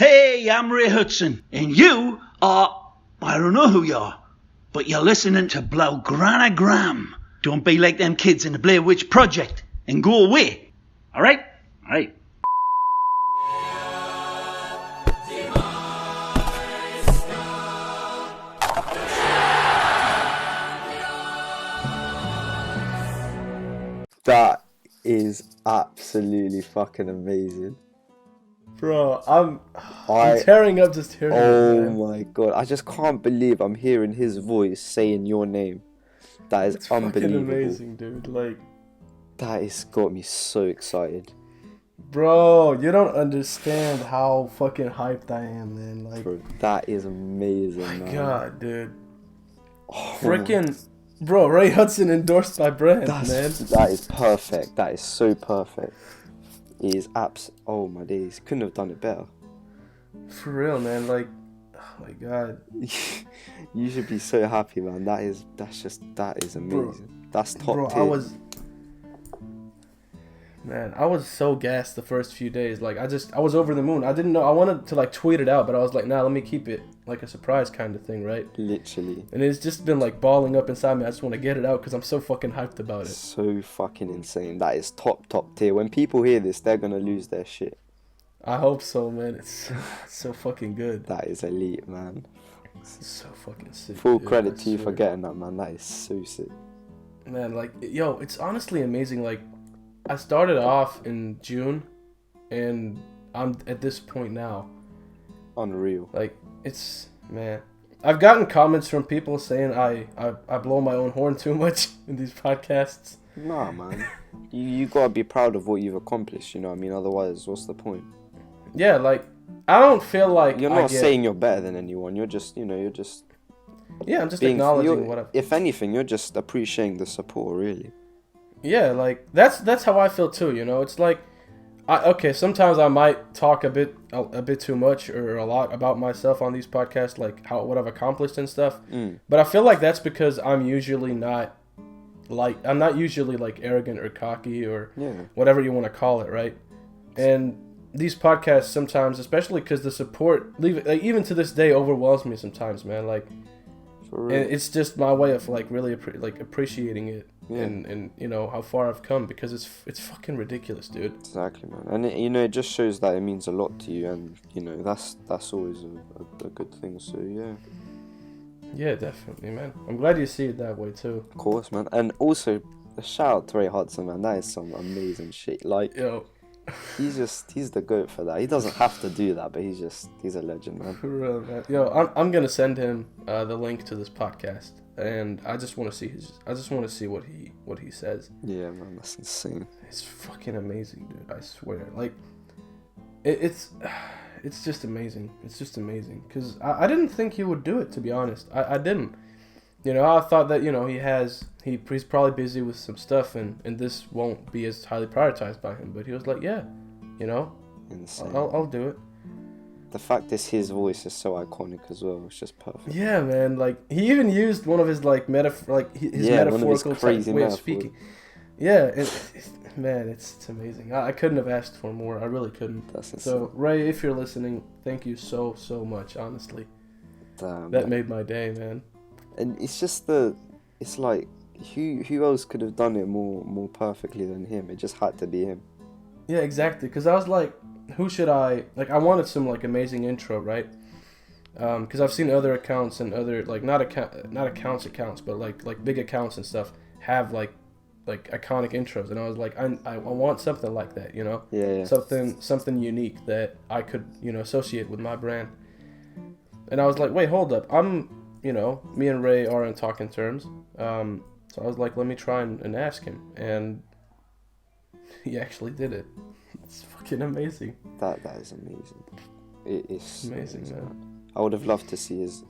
Hey, I'm Ray Hudson, and you are, I don't know who you are, but you're listening to Blaugranagram. Don't be like them kids in the Blair Witch Project and go away. All right? All right. That is absolutely fucking amazing. Bro, I'm tearing up just hearing it, man. Oh my god, I just can't believe I'm hearing his voice saying your name. That is It's unbelievable. fucking amazing, dude. Like, that has got me so excited. bro, you don't understand how fucking hyped I am, man. Like, Bro, that is amazing, my man. God, dude. Oh, Freaking, bro, Ray Hudson endorsed by brand, man. That is perfect. That is so perfect. He is oh my days, couldn't have done it better. For real, man. Like, oh my God. You should be so happy, man. That is amazing. Bro, that's top bro, tier. I was so gassed the first few days. Like, I was over the moon. I didn't know. I wanted to, like, tweet it out, but I was like, nah, let me keep it, like, a surprise kind of thing, right? Literally. And it's just been, like, balling up inside me. I just want to get it out because I'm so fucking hyped about it. So fucking insane. That is top tier. When people hear this, they're gonna lose their shit. I hope so, man. It's so fucking good. That is elite, man. It's so fucking sick. Full dude, credit I to you swear. for getting that, man. That is so sick. Man, like, yo, it's honestly amazing. Like, I started off in June, and I'm at this point now. Unreal. Like, it's, man. I've gotten comments from people saying I blow my own horn too much in these podcasts. Nah, man. you gotta be proud of what you've accomplished, you know what I mean? Otherwise, what's the point? Yeah, like, I don't feel like You're not saying you're better than anyone. You're just, you're just... Yeah, I'm just acknowledging what I've... If anything, you're just appreciating the support, really. Yeah, like, that's how I feel too, you know? It's like, sometimes I might talk a bit too much or a lot about myself on these podcasts, like what I've accomplished and stuff. But I feel like that's because I'm not usually like arrogant or cocky or whatever you want to call it, right? And these podcasts sometimes, especially because the support, even to this day, overwhelms me sometimes, man. Like, and it's just my way of like really appreciating it. Yeah. And you know how far I've come because it's fucking ridiculous, dude. Exactly, man. And it just shows that it means a lot to you, and that's always a good thing. So Yeah, definitely, man. I'm glad you see it that way too. Of course, man. And also, a shout out to Ray Hudson, man. That is some amazing shit. Like, Yo, he's the goat for that. He doesn't have to do that, but he's a legend, man. for real, man. Yo, I'm gonna send him the link to this podcast, and I just want to see what he says. Yeah, man, that's insane. It's fucking amazing, dude. I swear. Like, it's just amazing. It's just amazing. Because I didn't think he would do it, to be honest. I didn't. You know, I thought that, he's probably busy with some stuff and this won't be as highly prioritized by him. But he was like, yeah, Insane. I'll do it. The fact is his voice is so iconic as well. It's just perfect. Yeah, man. Like, he even used one of his, like, metaphorical crazy way of speaking. Yeah, man, it's amazing. I couldn't have asked for more. I really couldn't. That's insane. So, Ray, if you're listening, thank you so much, honestly. Damn, That made my day, man. And it's just it's like, who else could have done it more perfectly than him? It just had to be him. Yeah, exactly. Because I was like, who should I... Like, I wanted some, like, amazing intro, right? Because I've seen other accounts and other, like, not accounts, but, like big accounts and stuff have, like iconic intros. And I was like, I want something like that, you know? Yeah. Something unique that I could, associate with my brand. And I was like, wait, hold up. Me and Ray are in talking terms. So I was like, let me try and ask him. And he actually did it. It's fucking amazing. That is amazing. It is amazing, man. I would have loved to see his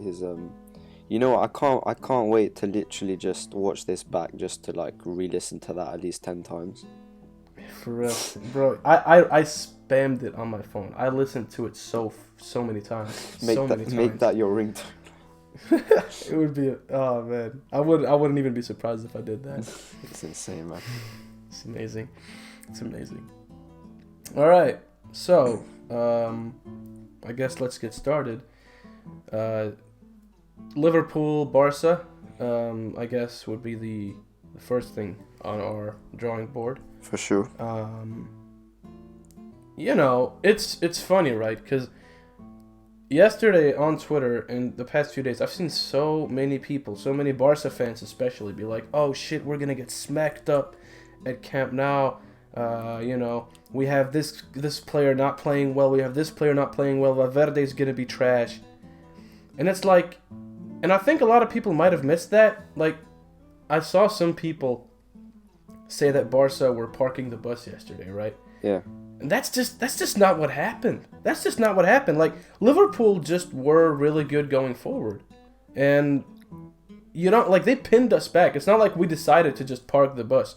you know what, I can't wait to literally just watch this back just to like re-listen to that at least 10 times. For real, bro. I spammed it on my phone. I listened to it so many times. Make that your ringtone. It would be oh man. I wouldn't even be surprised if I did that. It's insane, man. It's amazing. All right. So, I guess let's get started. Liverpool, Barca, I guess would be the first thing on our drawing board. For sure. It's funny, right? Because yesterday on Twitter and the past few days, I've seen so many people, so many Barca fans especially, be like, "Oh shit, we're gonna get smacked up at Camp Nou. We have this player not playing well. We have this player not playing well. Valverde's gonna be trash." And it's like, and I think a lot of people might have missed that. Like, I saw some people say that Barca were parking the bus yesterday, right? Yeah. And that's just not what happened. That's just not what happened. Like, Liverpool just were really good going forward. And they pinned us back. It's not like we decided to just park the bus.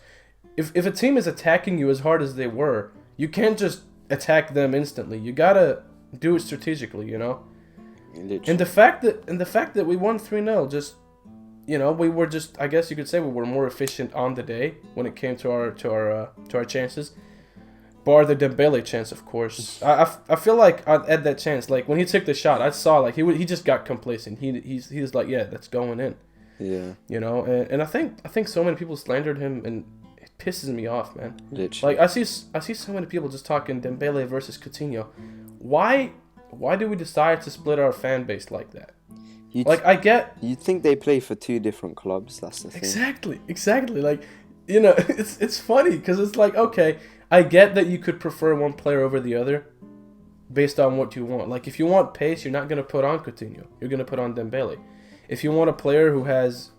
If a team is attacking you as hard as they were, you can't just attack them instantly. You gotta do it strategically, Literally. And the fact that we won 3-0, just we were just, I guess you could say, we were more efficient on the day when it came to our chances. Bar the Dembélé chance, of course. I feel like at that chance, like when he took the shot, I saw like he just got complacent. He was like, yeah, that's going in. Yeah. And I think so many people slandered him, and it pisses me off, man. Literally. Like I see so many people just talking Dembélé versus Coutinho. Why do we decide to split our fan base like that? You think they play for two different clubs? That's the thing. Exactly. Like, it's funny because it's like, okay, I get that you could prefer one player over the other based on what you want. Like, if you want pace, you're not going to put on Coutinho. You're going to put on Dembélé. If you want a player who has...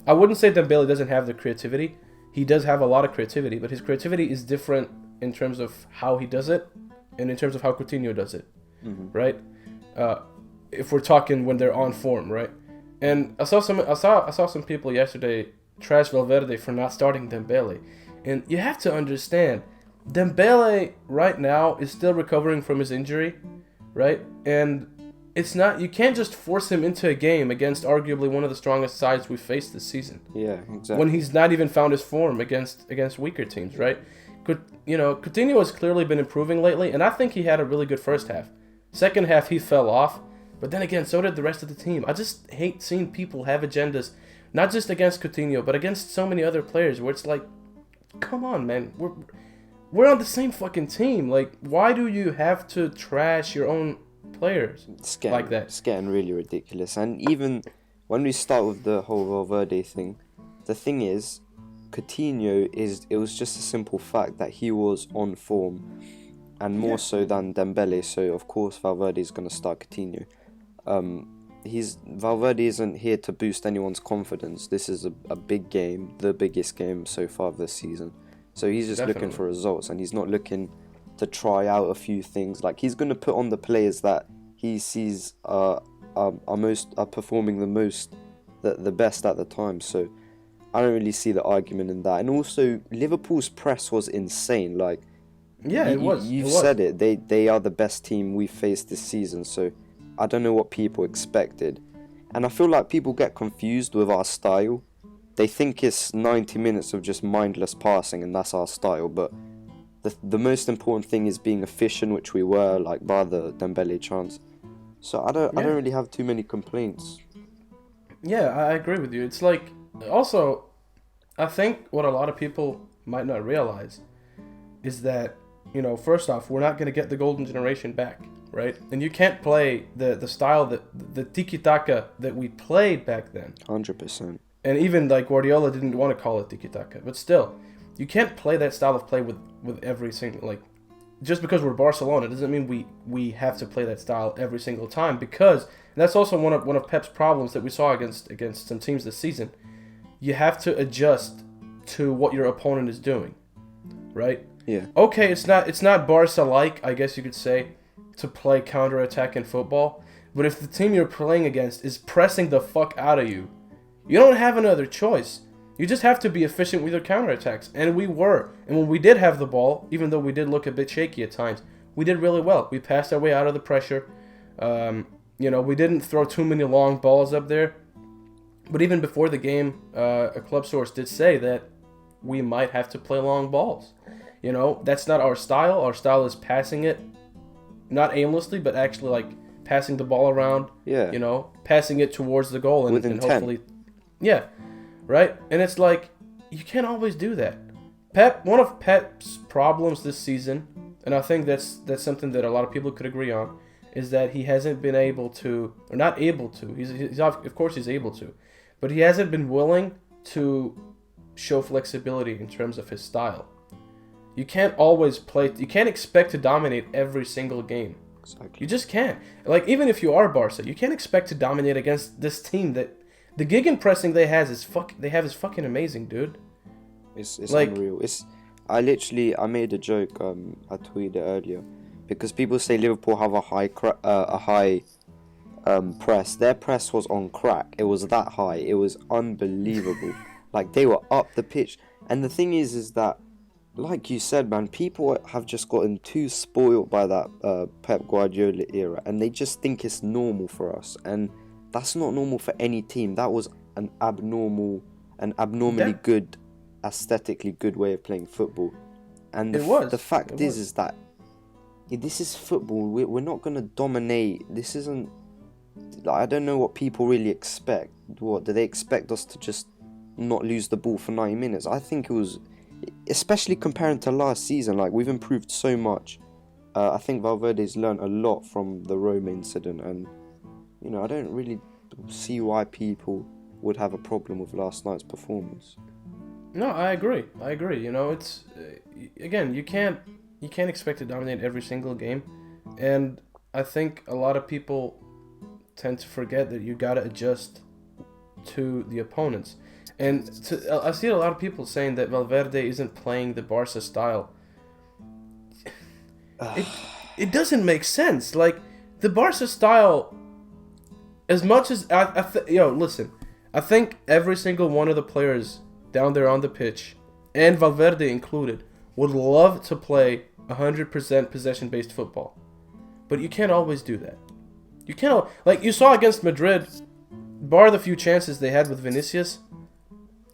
I wouldn't say Dembélé doesn't have the creativity. He does have a lot of creativity, but his creativity is different in terms of how he does it and in terms of how Coutinho does it, right? If we're talking when they're on form, right? And I saw some people yesterday trash Valverde for not starting Dembélé. And you have to understand, Dembélé right now is still recovering from his injury, right? And it's not, you can't just force him into a game against arguably one of the strongest sides we've faced this season. Yeah, exactly. When he's not even found his form against weaker teams, right? Coutinho has clearly been improving lately, and I think he had a really good first half. Second half, he fell off, but then again, so did the rest of the team. I just hate seeing people have agendas, not just against Coutinho, but against so many other players, where it's like, come on, man, we're on the same fucking team. Like, why do you have to trash your own players like that? It's getting really ridiculous. And even when we start with the whole Valverde thing, the thing is, Coutinho it was just a simple fact that he was on form, and more so than Dembélé. So of course Valverde is going to start Coutinho. Valverde isn't here to boost anyone's confidence. This is a big game, the biggest game so far this season. So he's just looking for results, and he's not looking to try out a few things. Like, he's going to put on the players that he sees are performing the best at the time. So I don't really see the argument in that. And also, Liverpool's press was insane. Like, yeah, you've said it. They are the best team we've faced this season. So I don't know what people expected. And I feel like people get confused with our style. They think it's 90 minutes of just mindless passing, and that's our style. But the most important thing is being efficient, which we were, like, by the Dembélé chance. So I don't really have too many complaints. Yeah, I agree with you. It's like, also, I think what a lot of people might not realize is that, first off, we're not going to get the golden generation back, right? And you can't play the style the tiki-taka that we played back then. 100%. And even, like, Guardiola didn't want to call it tiki-taka. But still, you can't play that style of play with every single, like, just because we're Barcelona doesn't mean we have to play that style every single time, because, and that's also one of Pep's problems that we saw against some teams this season. You have to adjust to what your opponent is doing, right? Yeah. Okay, it's not Barca-like, I guess you could say, to play counter-attack in football, but if the team you're playing against is pressing the fuck out of you, you don't have another choice. You just have to be efficient with your counterattacks, and we were. And when we did have the ball, even though we did look a bit shaky at times, we did really well. We passed our way out of the pressure. We didn't throw too many long balls up there. But even before the game, a club source did say that we might have to play long balls. That's not our style. Our style is passing it, not aimlessly, but actually like passing the ball around. Yeah. You know, passing it towards the goal With and intent. hopefully, yeah, right. And it's like you can't always do that. One of Pep's problems this season, and I think that's something that a lot of people could agree on, is that he hasn't been able to, or not able to. He's of course he's able to, but he hasn't been willing to show flexibility in terms of his style. You can't always play. You can't expect to dominate every single game. Exactly. You just can't. Like, even if you are Barca, you can't expect to dominate against this team that the gegenpressing they have is fucking amazing, dude. It's like, unreal. I made a joke. I tweeted it earlier because people say Liverpool have a high press. Their press was on crack. It was that high. It was unbelievable. Like, they were up the pitch. And the thing is that, like you said, man, people have just gotten too spoiled by that Pep Guardiola era, and they just think it's normal for us. And that's not normal for any team. That was an abnormally good, aesthetically good way of playing football. And the fact is that this is football. We're not going to dominate. This isn't... Like, I don't know what people really expect. What, do they expect us to just not lose the ball for 90 minutes? I think it was... Especially comparing to last season, like, we've improved so much. I think Valverde's learned a lot from the Roma incident, and you know, I don't really see why people would have a problem with last night's performance. No, I agree. You know, it's again, you can't expect to dominate every single game, and I think a lot of people tend to forget that you gotta adjust to the opponents. And I see a lot of people saying that Valverde isn't playing the Barca style. It doesn't make sense. Like, the Barca style, as much as listen, I think every single one of the players down there on the pitch, and Valverde included, would love to play 100% possession-based football. But you can't always do that. You can't, like you saw against Madrid, bar the few chances they had with Vinicius,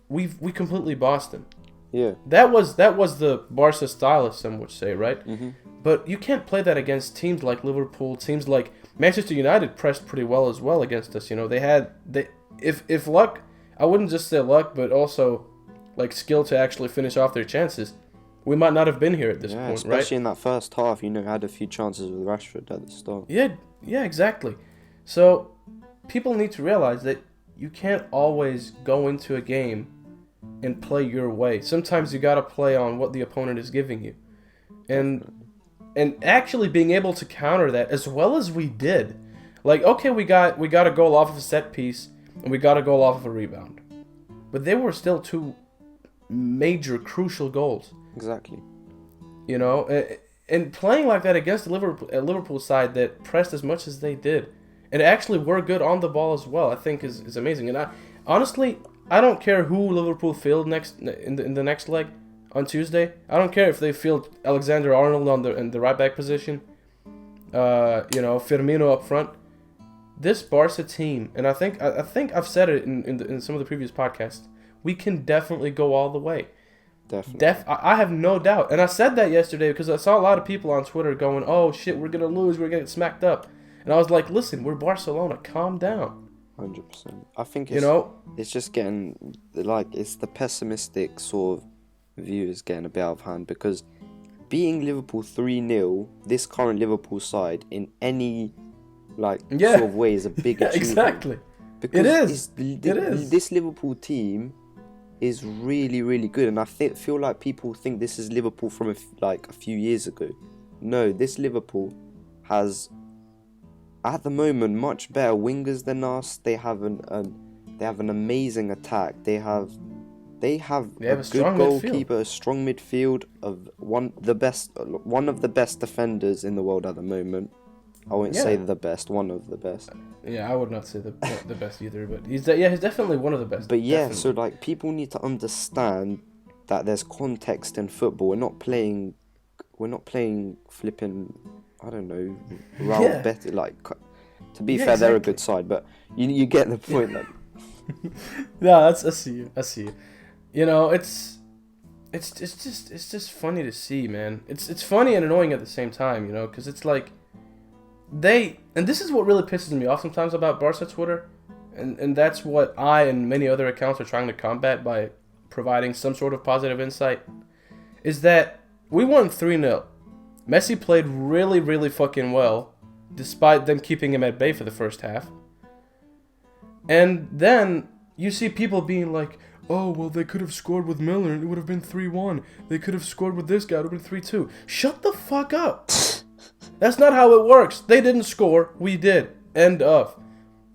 we completely bossed them. Yeah. That was the Barca style, as some would say, right? Mm-hmm. But you can't play that against teams like Liverpool, teams like Manchester United pressed pretty well as well against us. You know, if luck, I wouldn't just say luck, but also like skill to actually finish off their chances, we might not have been here at this point, especially right? in that first half, you know, had a few chances with Rashford at the start. Yeah, exactly. So people need to realize that you can't always go into a game and play your way. Sometimes you gotta play on what the opponent is giving you, and actually being able to counter that as well as we did. Like, okay, we got a goal off of a set piece and we got a goal off of a rebound, but they were still two major crucial goals. Exactly. You know, and playing like that against the Liverpool side that pressed as much as they did, and actually were good on the ball as well, I think is amazing. And honestly, I don't care who Liverpool field next in the next leg on Tuesday. I don't care if they field Alexander-Arnold in the right back position, Firmino up front. This Barca team, and I think I've said it in some of the previous podcasts, we can definitely go all the way. Definitely. I have no doubt. And I said that yesterday because I saw a lot of people on Twitter going, "Oh shit, we're gonna lose, we're gonna get smacked up." And I was like, "Listen, we're Barcelona. Calm down." 100%. I think it's just getting, like, it's the pessimistic sort of view is getting a bit out of hand, because beating Liverpool 3-0, this current Liverpool side, in any sort of way is a big achievement. Exactly. Because it is. This Liverpool team is really, really good, and I feel like people think this is Liverpool from a few years ago. No, this Liverpool has, at the moment, much better wingers than us. They have an amazing attack. They have a good goalkeeper, a strong midfield, one of the best defenders in the world at the moment. I wouldn't say the best, one of the best. Yeah, I would not say the best either, but he's definitely one of the best. But yeah, definitely. So people need to understand that there's context in football. We're not playing flipping, I don't know, Real Betis. To be fair, they're a good side, but you get the point. No, I see you. You know, it's just funny to see, man. It's funny and annoying at the same time, you know, because it's like and this is what really pisses me off sometimes about Barca Twitter, and that's what I and many other accounts are trying to combat by providing some sort of positive insight, is that we won 3-0. Messi played really, really fucking well, despite them keeping him at bay for the first half. And then you see people being like, oh, well, they could have scored with Miller and it would have been 3-1. They could have scored with this guy, it would have been 3-2. Shut the fuck up. That's not how it works. They didn't score. We did. End of.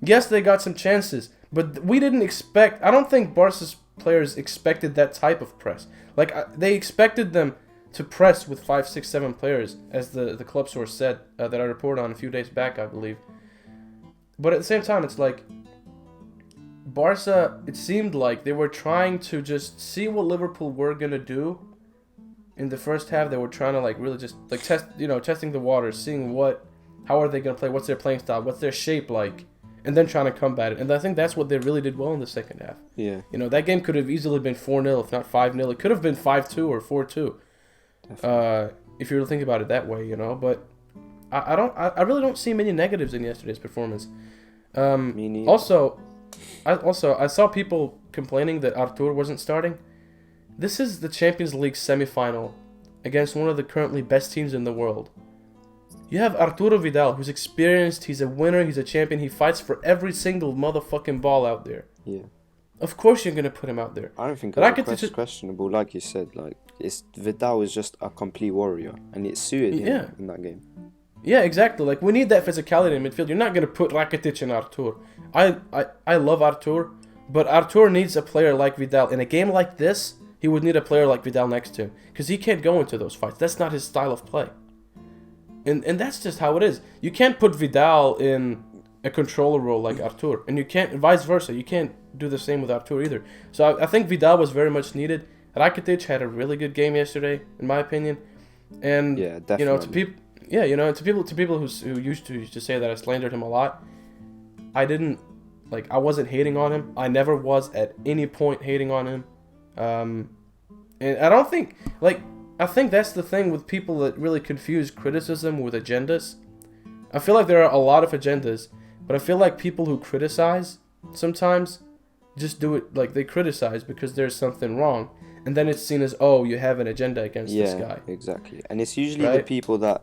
Yes, they got some chances, but we didn't expect... I don't think Barca's players expected that type of press. Like, they expected them to press with 5, 6, 7 players, as the club source said, that I reported on a few days back, I believe. But at the same time, it's like... Barca, it seemed like they were trying to just see what Liverpool were going to do. In the first half, they were trying to like really just like testing the waters, seeing how are they going to play, what's their playing style, what's their shape like, and then trying to combat it. And I think that's what they really did well in the second half. Yeah. That game could have easily been 4-0, if not 5-0. It could have been 5-2 or 4-2. If you were to think about it that way, But I really don't see many negatives in yesterday's performance. Me neither. I saw people complaining that Artur wasn't starting. This is the Champions League semifinal against one of the currently best teams in the world. You have Arturo Vidal, who's experienced, he's a winner, he's a champion, he fights for every single motherfucking ball out there. Yeah. Of course you're going to put him out there. I don't think it's questionable, like you said. Like, Vidal is just a complete warrior, and it suited him in that game. Yeah, exactly. Like, we need that physicality in midfield. You're not going to put Rakitic and Artur. I love Artur, but Artur needs a player like Vidal. In a game like this, he would need a player like Vidal next to him, because he can't go into those fights. That's not his style of play. And that's just how it is. You can't put Vidal in a controller role like Artur, and you can't, vice versa. You can't do the same with Artur either. So I think Vidal was very much needed. Rakitic had a really good game yesterday, in my opinion. And yeah, definitely. To people who used to say that I slandered him a lot, I wasn't hating on him. I never was at any point hating on him. And I don't think, I think that's the thing with people that really confuse criticism with agendas. I feel like there are a lot of agendas, but I feel like people who criticize sometimes just do it, like, they criticize because there's something wrong, and then it's seen as, oh, you have an agenda against this guy. Yeah, exactly. And it's usually the people that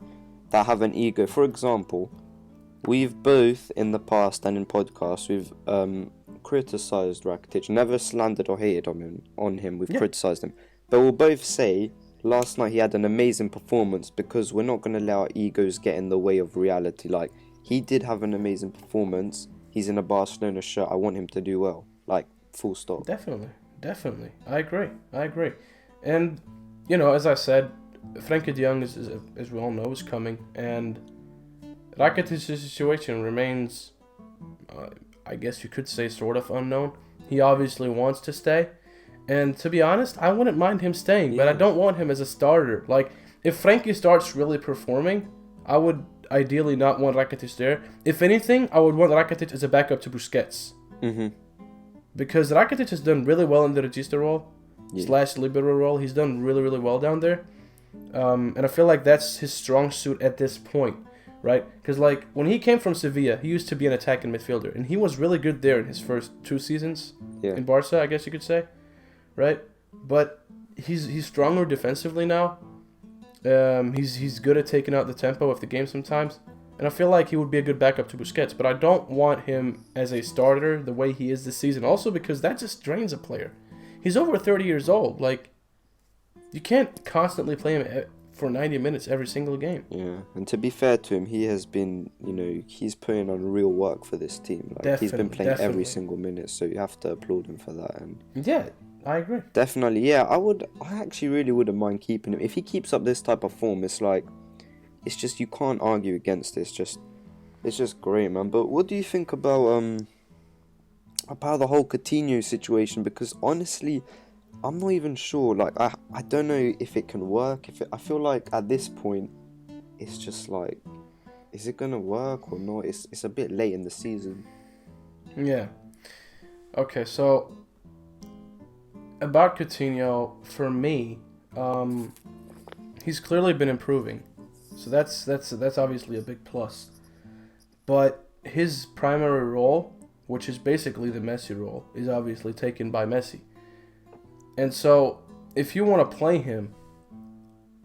have an ego. For example, we've both in the past and in podcasts, we've criticized Rakitic, never slandered or hated on him. We've criticized him, but we'll both say last night he had an amazing performance, because we're not going to let our egos get in the way of reality. Like, he did have an amazing performance. He's in a Barcelona shirt. I want him to do well. Like, full stop. Definitely. I agree. And, as I said, Frenkie de Jong, as we all know, is coming. And Rakitic's situation remains, I guess you could say, sort of unknown. He obviously wants to stay. And to be honest, I wouldn't mind him staying, but I don't want him as a starter. Like, if Frenkie starts really performing, I would ideally not want Rakitic there. If anything, I would want Rakitic as a backup to Busquets. Mm-hmm. Because Rakitic has done really well in the Regista role, / Libero role. He's done really, really well down there. And I feel like that's his strong suit at this point, right? Because, like, when he came from Sevilla, he used to be an attacking midfielder, and he was really good there in his first 2 seasons in Barca, I guess you could say. Right, but he's stronger defensively now. He's good at taking out the tempo of the game sometimes, and I feel like he would be a good backup to Busquets. But I don't want him as a starter the way he is this season. Also because that just drains a player. He's over 30 years old. Like, you can't constantly play him for 90 minutes every single game. Yeah, and to be fair to him, he has been, he's putting on real work for this team. Like, he's been playing every single minute, so you have to applaud him for that. And yeah. I agree. Definitely, yeah. I actually really wouldn't mind keeping him. If he keeps up this type of form, it's just, you can't argue against it. It's just great, man. But what do you think about the whole Coutinho situation? Because honestly, I'm not even sure. Like, I don't know if it can work. I feel like at this point, it's just like, is it gonna work or not? It's a bit late in the season. Yeah. Okay, so about Coutinho, for me, he's clearly been improving, so that's obviously a big plus. but his primary role, which is basically the Messi role, is obviously taken by Messi. And so, if you want to play him,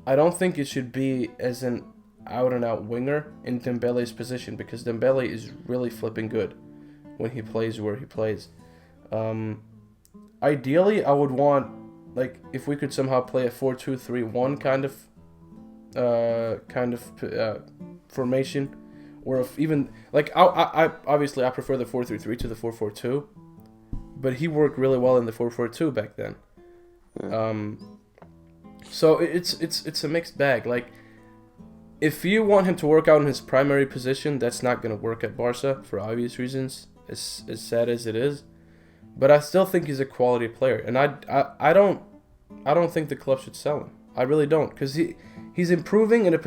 I don't think it should be as an out-and-out winger in Dembele's position, because Dembele is really flipping good when he plays where he plays. Ideally, I would want, like, if we could somehow play a 4-2-3-1 kind of formation, or if even like I obviously I prefer the 4-3-3 to the 4-4-2, but he worked really well in the 4-4-2 back then. So it's a mixed bag. Like, if you want him to work out in his primary position, that's not going to work at Barca for obvious reasons, as sad as it is. But I still think he's a quality player, and I don't think the club should sell him. I really don't, because he's improving in a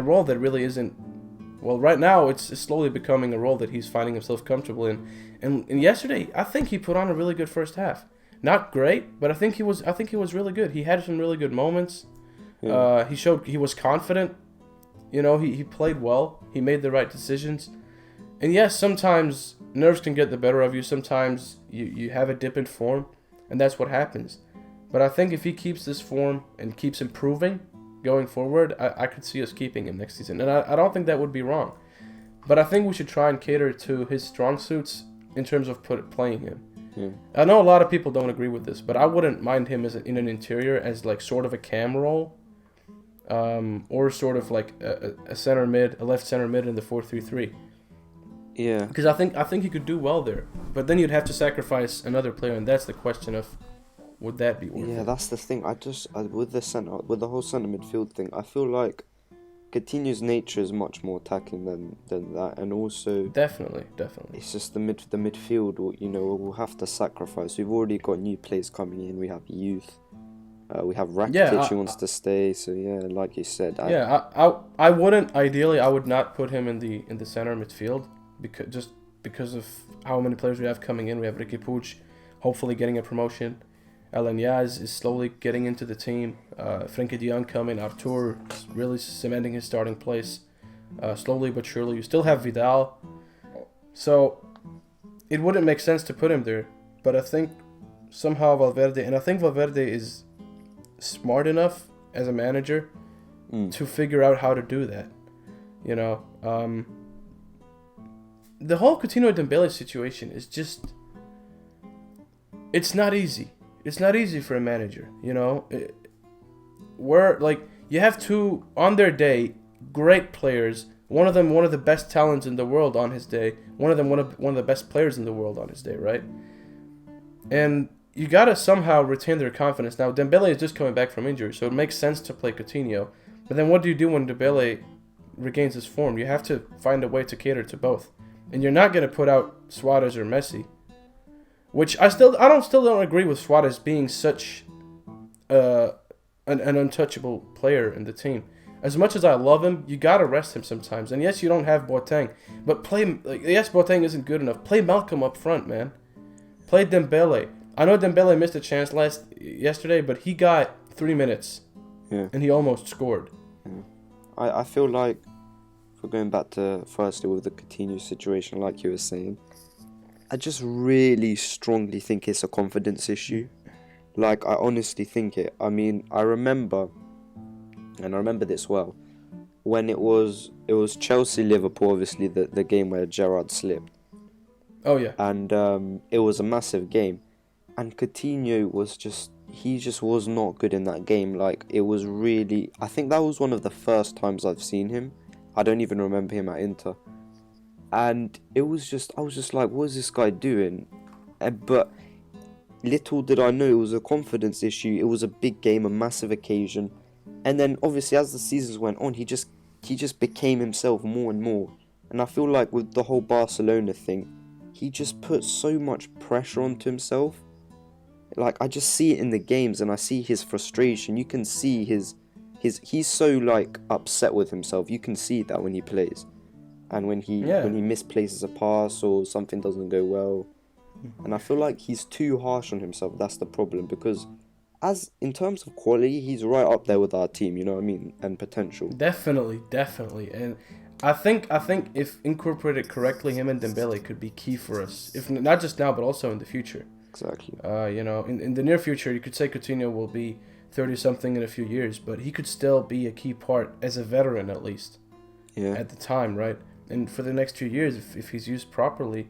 role that really isn't. Well, right now it's slowly becoming a role that he's finding himself comfortable in. And yesterday, I think he put on a really good first half. Not great, but I think he was really good. He had some really good moments. Yeah. He showed he was confident. You know, he played well. He made the right decisions. And yes, sometimes nerves can get the better of you. Sometimes you have a dip in form, and that's what happens. But I think if he keeps this form and keeps improving going forward, I could see us keeping him next season. And I don't think that would be wrong. But I think we should try and cater to his strong suits in terms of playing him. Yeah. I know a lot of people don't agree with this, but I wouldn't mind him in an interior as like sort of a cam role, or sort of like a center mid, a left center mid in the 4-3-3. Yeah. Because I think he could do well there, but then you'd have to sacrifice another player, and that's the question of, would that be worth it? Yeah, that's the thing. With the whole centre midfield thing, I feel like Coutinho's nature is much more attacking than that, and also definitely. It's just the midfield. We'll have to sacrifice. We've already got new players coming in. We have youth. We have Rakitic who wants to stay. So yeah, like you said. I wouldn't. Ideally, I would not put him in the center midfield because of how many players we have coming in. We have Riqui Puig, hopefully getting a promotion. Alanyaz is slowly getting into the team. Frenkie de Jong coming. Artur is really cementing his starting place. Slowly but surely. You still have Vidal. So it wouldn't make sense to put him there. But I think somehow Valverde is smart enough as a manager to figure out how to do that. You know, the whole Coutinho Dembélé situation is just, it's not easy. It's not easy for a manager, you know. You have two, on their day, great players. One of them, one of the best talents in the world on his day. One of them, one of the best players in the world on his day, right? And you gotta somehow retain their confidence. Now, Dembélé is just coming back from injury, so it makes sense to play Coutinho. But then what do you do when Dembélé regains his form? You have to find a way to cater to both. And you're not gonna put out Suarez or Messi. Which I still don't agree with Suarez being such an untouchable player in the team. As much as I love him, you gotta rest him sometimes. And yes, you don't have Boateng, but Boateng isn't good enough. Play Malcolm up front, man. Play Dembélé. I know Dembélé missed a chance yesterday, but he got 3 minutes, and he almost scored. Yeah. I feel like, if we're going back to firstly with the Coutinho situation, like you were saying, I just really strongly think it's a confidence issue. Like, I honestly think it. I mean, I remember this well, when it was Chelsea Liverpool, obviously the game where Gerrard slipped. Oh yeah. And it was a massive game, and Coutinho was just not good in that game. Like, it was really, I think that was one of the first times I've seen him. I don't even remember him at Inter. And I was just like, what is this guy doing? But little did I know it was a confidence issue. It was a big game, a massive occasion. And then obviously as the seasons went on, he just became himself more and more. And I feel like with the whole Barcelona thing, he just put so much pressure onto himself. Like, I just see it in the games, and I see his frustration. You can see he's so like upset with himself. You can see that when he plays. And when he misplaces a pass or something doesn't go well. And I feel like he's too harsh on himself. That's the problem. Because in terms of quality, he's right up there with our team, you know what I mean? And potential. Definitely. And I think if incorporated correctly, him and Dembele could be key for us. If not just now, but also in the future. Exactly. In the near future, you could say Coutinho will be 30-something in a few years, but he could still be a key part as a veteran at least. Yeah. At the time, right? And for the next 2 years, if he's used properly,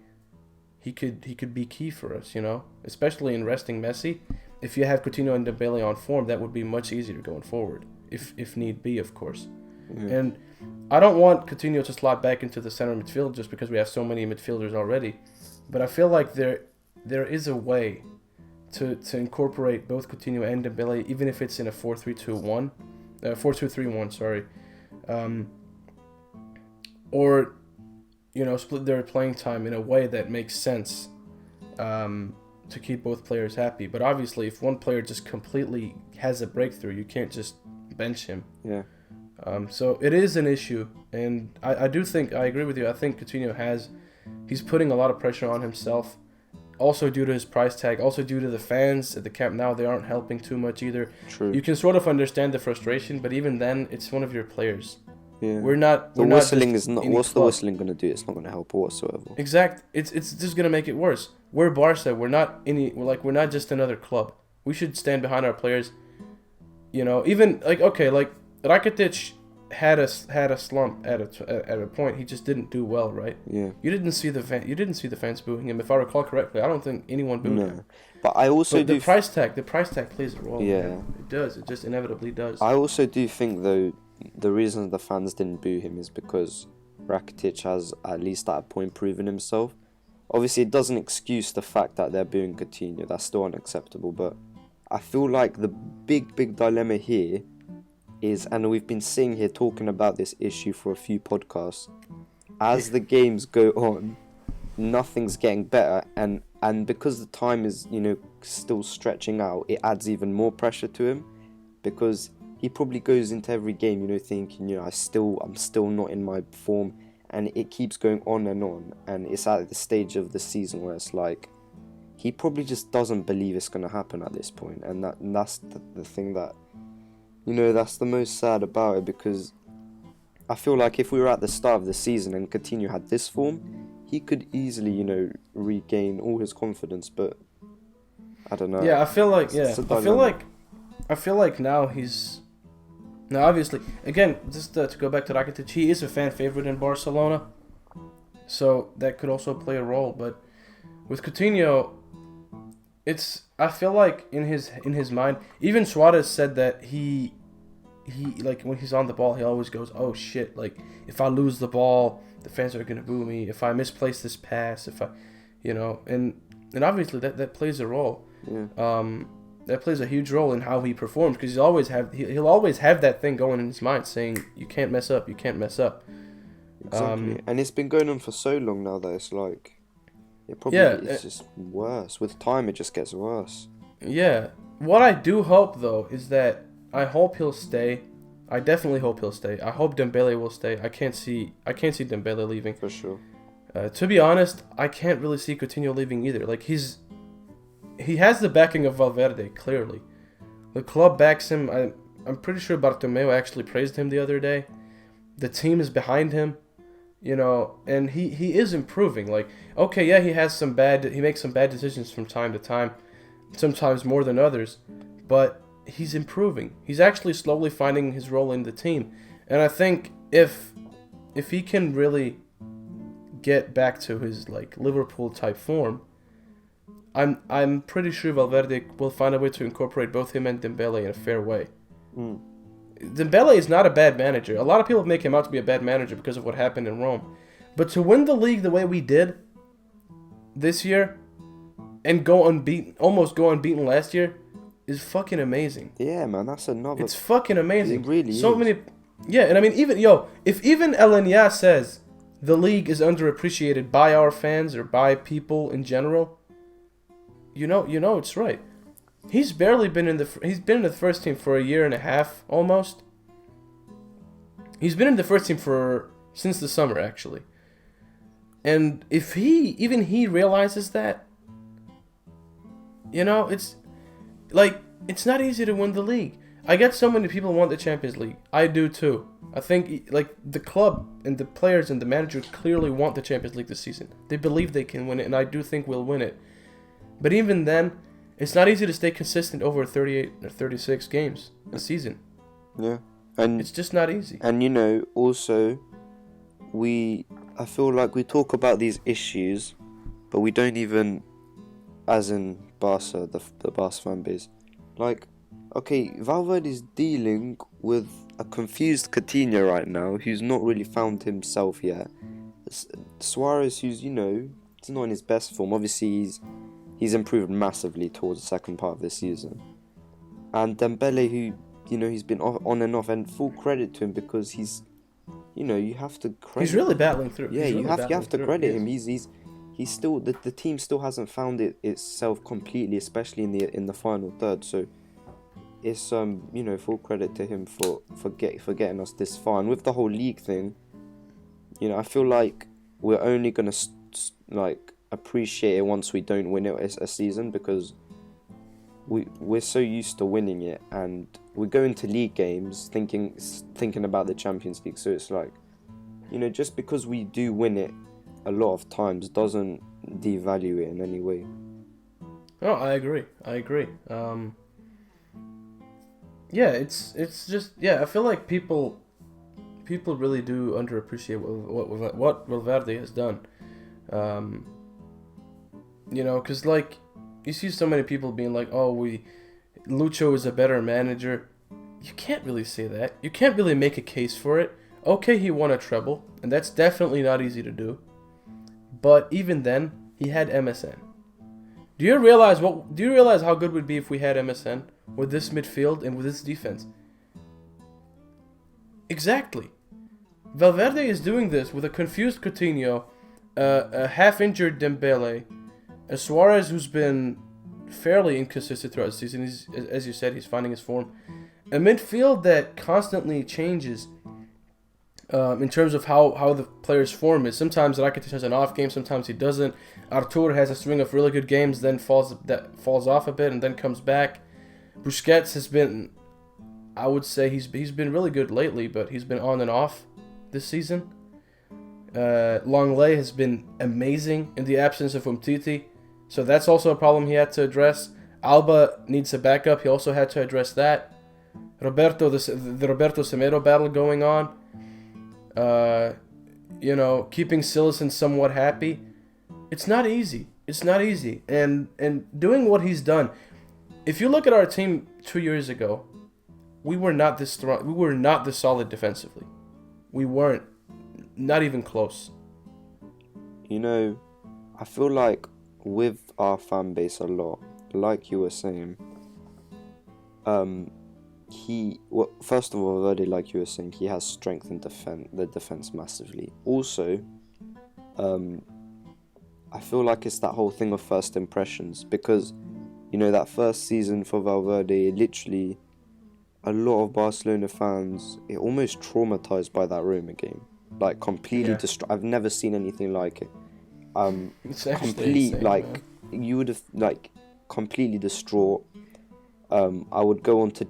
he could be key for us, especially in resting Messi. If you have Coutinho and Dembele on form, that would be much easier going forward, if need be, of course. Yeah. And I don't want Coutinho to slot back into the center midfield just because we have so many midfielders already. But I feel like there is a way to incorporate both Coutinho and Dembele, even if it's in a 4-3-2-1, 4-2-3-1, sorry. Or, split their playing time in a way that makes sense to keep both players happy. But obviously, if one player just completely has a breakthrough, you can't just bench him. Yeah. So it is an issue, and I do think, I agree with you, I think Coutinho he's putting a lot of pressure on himself, also due to his price tag, also due to the fans at the Camp Nou. They aren't helping too much either. True. You can sort of understand the frustration, but even then, it's one of your players. Yeah. We're not whistling is not. What's the whistling going to do? It's not going to help whatsoever. Exact. It's just going to make it worse. We're Barca. We're not just another club. We should stand behind our players. Even Rakitic had a slump at a point. He just didn't do well, right? Yeah. You didn't see the fans booing him. If I recall correctly, I don't think anyone booed him. But I also do. The price tag plays a role. Yeah. Man. It does. It just inevitably does. I also do think though, the reason the fans didn't boo him is because Rakitic has at least at a point proven himself. Obviously, it doesn't excuse the fact that they're booing Coutinho. That's still unacceptable. But I feel like the big dilemma here is, and we've been sitting here talking about this issue for a few podcasts, as the games go on, nothing's getting better, and because the time is still stretching out, it adds even more pressure to him, because he probably goes into every game thinking I'm still not in my form, and it keeps going on, and it's at the stage of the season where it's like he probably just doesn't believe it's going to happen at this point, and that's the thing that that's the most sad about it, because I feel like if we were at the start of the season and Coutinho had this form, he could easily, regain all his confidence. But I don't know. Yeah, I feel like now he's obviously, again, just to go back to Rakitic, he is a fan favorite in Barcelona, so that could also play a role. But with Coutinho, I feel like in his mind, even Suarez said that he like when he's on the ball, he always goes, oh shit, like if I lose the ball, the fans are gonna boo me. If I misplace this pass, and obviously that plays a role. Yeah. That plays a huge role in how he performs, because he'll always have that thing going in his mind saying you can't mess up. Exactly. And it's been going on for so long now that it's like it's just worse. With time, it just gets worse. Yeah. What I do hope though is that I hope he'll stay. I definitely hope he'll stay. I hope Dembele will stay. I can't see Dembele leaving. For sure. To be honest, I can't really see Coutinho leaving either. Like he has the backing of Valverde, clearly. The club backs him. I'm pretty sure Bartomeu actually praised him the other day. The team is behind him, and he is improving. Like, okay, yeah, he makes some bad decisions from time to time, sometimes more than others, but he's improving. He's actually slowly finding his role in the team. And I think if he can really get back to his like Liverpool type form, I'm pretty sure Valverde will find a way to incorporate both him and Dembele in a fair way. Dembele is not a bad manager. A lot of people make him out to be a bad manager because of what happened in Rome. But to win the league the way we did this year and almost go unbeaten last year, is fucking amazing. Yeah, man, that's another. It's fucking amazing. It really so is. many. Yeah, and I mean, if even Elenia says the league is underappreciated by our fans or by people in general, it's right. He's barely been in the first team for a year and a half almost. He's been in the first team since the summer actually. And if he realizes that, it's like, it's not easy to win the league. I get so many people want the Champions League. I do too. I think like the club and the players and the manager clearly want the Champions League this season. They believe they can win it, and I do think we'll win it. But even then, it's not easy to stay consistent over 38 or 36 games a season. Yeah. And it's just not easy. And also, I feel like we talk about these issues, but we don't even, as in Barca, the Barca fan base, like, okay, Valverde is dealing with a confused Coutinho right now, who's not really found himself yet. Suarez, who's he's not in his best form. Obviously, he's improved massively towards the second part of this season. And Dembélé, who he's been on and off, and full credit to him because he's, you have to credit. He's really battling through. Yeah, you have to credit him. He's still the team still hasn't found itself completely, especially in the final third. So it's full credit to him for getting us this far. And with the whole league thing, I feel like we're only gonna appreciate it once we don't win it a season, because we're so used to winning it, and we go into league games thinking about the Champions League. So it's like, just because we do win it a lot of times doesn't devalue it in any way. Oh, I agree. Yeah, it's just, I feel like people really do underappreciate what Valverde has done. Because like, you see so many people being like, Lucho is a better manager. You can't really say that. You can't really make a case for it. Okay, he won a treble, and that's definitely not easy to do. But even then, he had MSN. Do you realize how good it would be if we had MSN with this midfield and with this defense? Exactly. Valverde is doing this with a confused Coutinho, a half-injured Dembélé, a Suarez who's been fairly inconsistent throughout the season. As you said, he's finding his form. A midfield that constantly changes in terms of how the player's form is. Sometimes Rakitic has an off game, sometimes he doesn't. Artur has a string of really good games, then falls off a bit and then comes back. Busquets has been, I would say he's been really good lately, but he's been on and off this season. Longley has been amazing in the absence of Umtiti, so that's also a problem he had to address. Alba needs a backup, he also had to address that. The Roberto Semedo battle going on. Keeping Silicon somewhat happy. It's not easy. And doing what he's done. If you look at our team 2 years ago, we were not this strong. We were not this solid defensively. We weren't. Not even close. I feel like with our fan base a lot, like you were saying, first of all, Valverde, like you were saying, he has strengthened the defense massively. Also, I feel like it's that whole thing of first impressions, because that first season for Valverde, literally a lot of Barcelona fans almost traumatized by that Roma game, like completely distraught. I've never seen anything like it. It's complete insane, like man. You would have completely distraught. I would go on to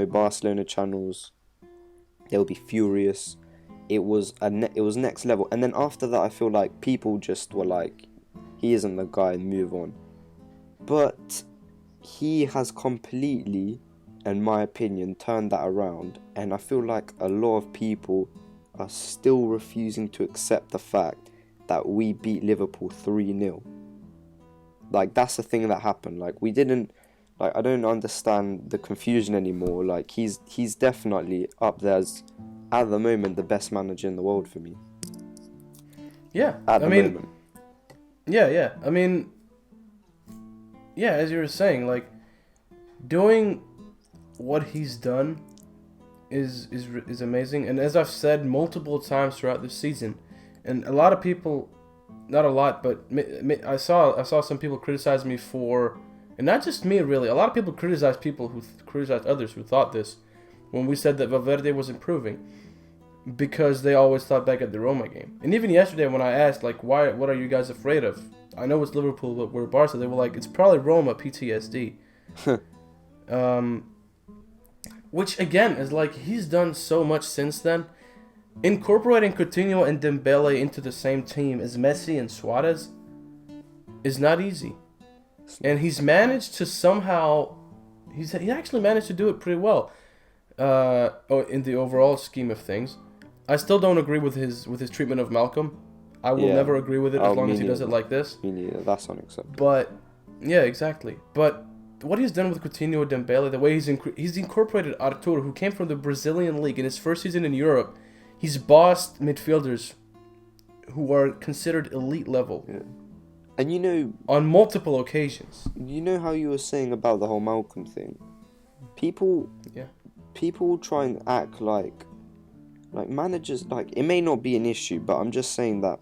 Barcelona channels. They'll be furious. It was next level. And then after that, I feel like people just were like, he isn't the guy, move on. But he has completely, in my opinion, turned that around. And I feel like a lot of people are still refusing to accept the fact that we beat Liverpool 3-0. Like, that's the thing that happened. Like, we didn't... Like, I don't understand the confusion anymore. Like, he's definitely up there as, at the moment, the best manager in the world for me. Yeah. At the moment. Yeah. I mean, yeah, as you were saying, like, doing what he's done is amazing. And as I've said multiple times throughout the season, and a lot of people, not a lot, but I saw some people criticize me for... And not just me, really. A lot of people criticize others who thought this when we said that Valverde was improving, because they always thought back at the Roma game. And even yesterday when I asked, like, what are you guys afraid of? I know it's Liverpool, but we're Barca. They were like, it's probably Roma PTSD. which again is like he's done so much since then. Incorporating Coutinho and Dembélé into the same team as Messi and Suarez is not easy, and he's managed to somehow. He actually managed to do it pretty well. In the overall scheme of things, I still don't agree with his treatment of Malcolm. I will never agree with it as long as he does it like this. Me neither. That's unacceptable. But yeah, exactly. But what he's done with Coutinho and Dembele, the way he's incorporated Arthur, who came from the Brazilian league in his first season in Europe. He's bossed midfielders who are considered elite level. Yeah. And you know, on multiple occasions. You know how you were saying about the whole Malcolm thing? People try and act like managers, like, it may not be an issue, but I'm just saying that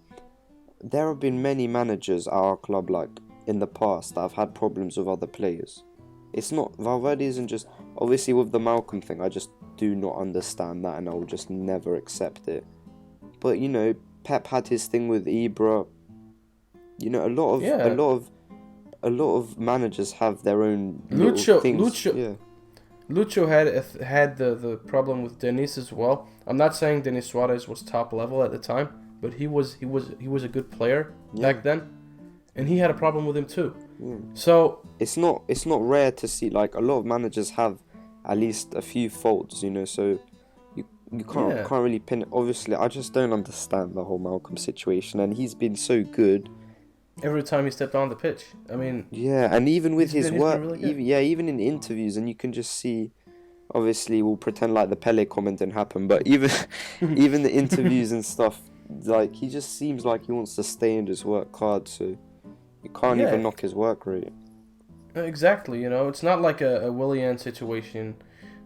there have been many managers at our club, like, in the past that have had problems with other players. It's not, Valverde isn't just, obviously with the Malcolm thing, I just do not understand that and I will just never accept it. But, you know, Pep had his thing with Ibra. You know, a lot of managers have their own things. Lucho had the problem with Denis as well. I'm not saying Denis Suarez was top level at the time, but he was a good player back then, and he had a problem with him too. Yeah. So it's not rare to see, like, a lot of managers have at least a few faults, you know. So you can't really pin it. Obviously, I just don't understand the whole Malcolm situation, and he's been so good every time he stepped on the pitch. I mean, and even with his work, really even in interviews, and you can just see. Obviously, we'll pretend like the Pele comment didn't happen, but even the interviews and stuff, like, he just seems like he wants to stay and just work hard. So you can't even knock his work rate. Exactly, you know, it's not like a Willian situation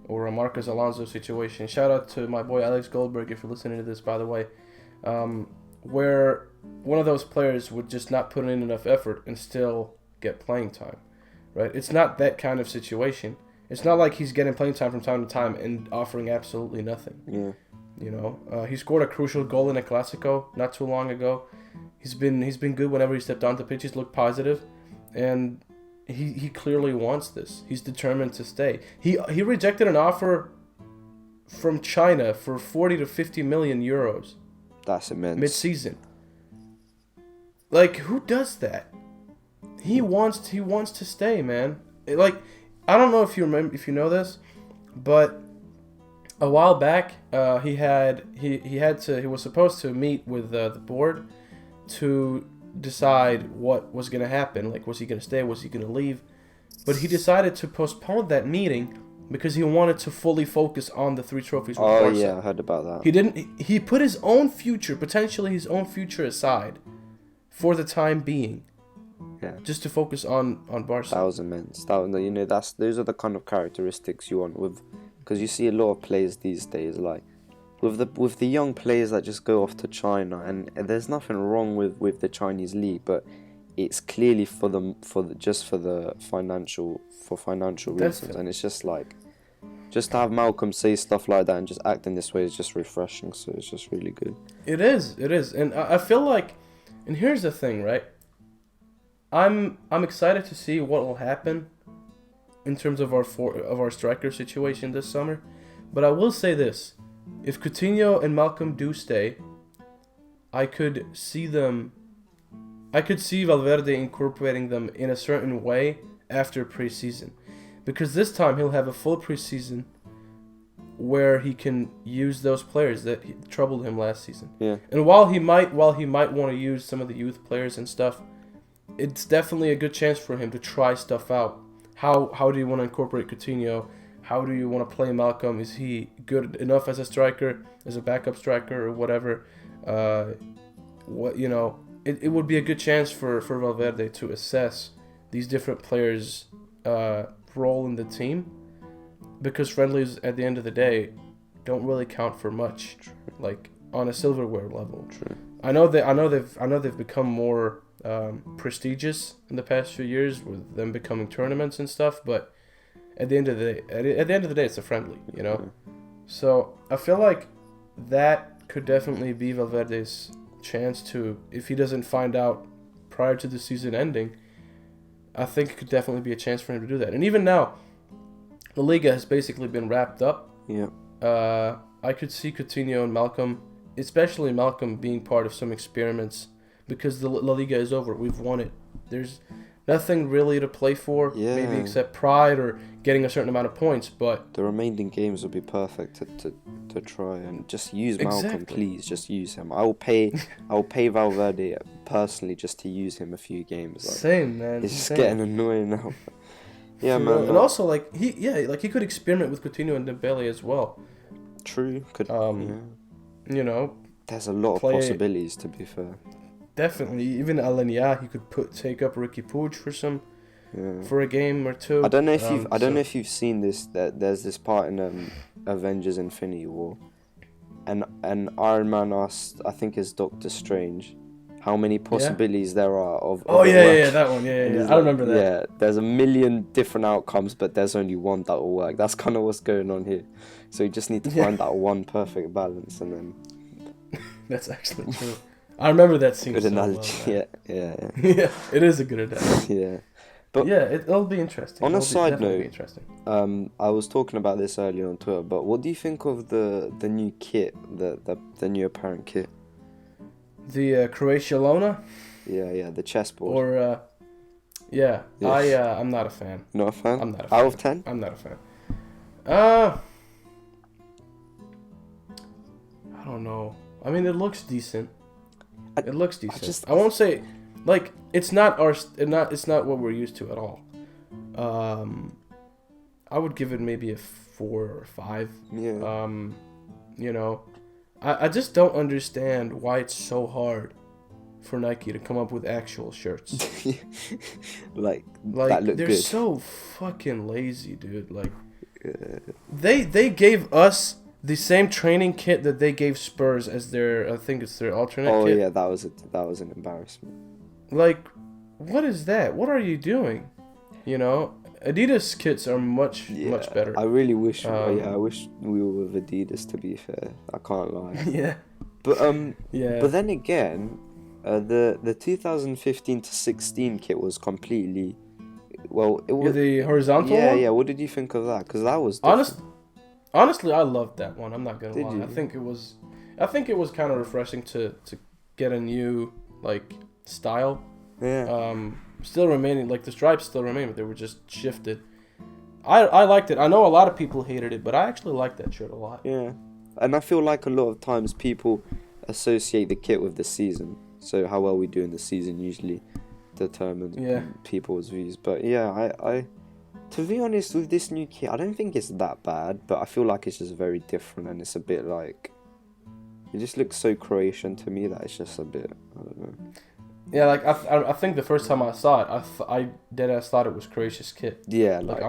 or a Marcos Alonso situation. Shout out to my boy Alex Goldberg if you're listening to this, by the way, where one of those players would just not put in enough effort and still get playing time, right? It's not that kind of situation. It's not like he's getting playing time from time to time and offering absolutely nothing. Yeah. You know, he scored a crucial goal in a Clásico not too long ago. He's been good whenever he stepped onto pitches, looked positive, and he clearly wants this. He's determined to stay. He rejected an offer from China for 40 to 50 million euros. That's immense. Mid-season. Like, who does that? He wants to stay, man. Like, I don't know if you know this, but a while back, he was supposed to meet with the board to decide what was going to happen. Like, was he going to stay? Was he going to leave? But he decided to postpone that meeting because he wanted to fully focus on the 3 trophies with Barca. Oh yeah, I heard about that. He put his own future, potentially his own future, aside for the time being. Yeah. Just to focus on Barca. That was immense. You know, those are the kind of characteristics you want with, because you see a lot of players these days, like with the young players that just go off to China, and there's nothing wrong with the Chinese league, but it's clearly for financial reasons, and it's just like, just to have Malcolm say stuff like that and just act in this way is just refreshing. So it's just really good. It is, and I feel like, and here's the thing, right? I'm excited to see what will happen in terms of our striker situation this summer, but I will say this: if Coutinho and Malcolm do stay, I could see Valverde incorporating them in a certain way after preseason, because this time he'll have a full preseason where he can use those players that troubled him last season. Yeah. And while he might want to use some of the youth players and stuff, it's definitely a good chance for him to try stuff out. How do you want to incorporate Coutinho? How do you want to play Malcolm? Is he good enough as a striker, as a backup striker, or whatever? It would be a good chance for Valverde to assess these different players' role in the team, because friendlies at the end of the day don't really count for much, like on a silverware level. True. I know they've become more prestigious in the past few years with them becoming tournaments and stuff, but at the end of the day, it's a friendly, you know. Mm-hmm. So I feel like that could definitely be Valverde's chance to, if he doesn't find out prior to the season ending, I think it could definitely be a chance for him to do that. And even now, La Liga has basically been wrapped up. Yeah. I could see Coutinho and Malcolm, especially Malcolm, being part of some experiments because the La Liga is over. We've won it. There's nothing really to play for, maybe except pride or getting a certain amount of points. But the remaining games would be perfect to try and just use Malcolm, please. Just use him. I will pay Valverde personally just to use him a few games. Like, same, man. It's just getting annoying now. Yeah, man. And also, like he could experiment with Coutinho and Dembélé as well. True. Could you know, there's a lot of possibilities, to be fair. Definitely, even Alenia, he could take up Ricky Puig for a game or two. I don't know if you've seen this. That there's this part in Avengers: Infinity War, and Iron Man asked, I think it's Doctor Strange, how many possibilities there are of. Oh yeah, that one. Yeah. I remember that. Yeah, there's a million different outcomes, but there's only one that will work. That's kind of what's going on here. So you just need to find that one perfect balance, and then. That's actually true. I remember that scene. Good so analogy. Well, yeah. Yeah, it is a good analogy. Yeah. But yeah, it'll be interesting. On a side note, I was talking about this earlier on Twitter, but what do you think of the new kit, the new apparent kit? The Croatia Lona? Yeah, the chessboard. Or, yeah. I'm not a fan. Not a fan? I'm not a fan. Out of 10? I'm not a fan. I don't know. I mean, it looks decent. I won't say, like, it's not what we're used to at all. I would give it maybe a 4 or 5. Yeah. You know, I just don't understand why it's so hard for Nike to come up with actual shirts. like that look they're good. So fucking lazy, dude. Like, they gave us the same training kit that they gave Spurs as their, I think it's their alternate kit. Oh yeah, that was an embarrassment. Like, what is that? What are you doing? You know, Adidas kits are much better. I really wish. I wish we were with Adidas. To be fair, I can't lie. Yeah. But But then again, the 2015 to 16 kit was completely. Well, it was the horizontal one. Yeah. What did you think of that? Because that was honestly, I loved that one. I'm not gonna lie. You? I think it was kind of refreshing to get a new like style. Yeah. Still remaining, like the stripes still remain, but they were just shifted. I liked it. I know a lot of people hated it, but I actually liked that shirt a lot. Yeah, and I feel like a lot of times people associate the kit with the season. So how well we do in the season usually determines people's views. But yeah, I to be honest, with this new kit, I don't think it's that bad, but I feel like it's just very different, and it's a bit like, it just looks so Croatian to me that it's just a bit, I don't know. Yeah, like I think the first time I saw it, I deadass thought it was Croatia's kit. Yeah, like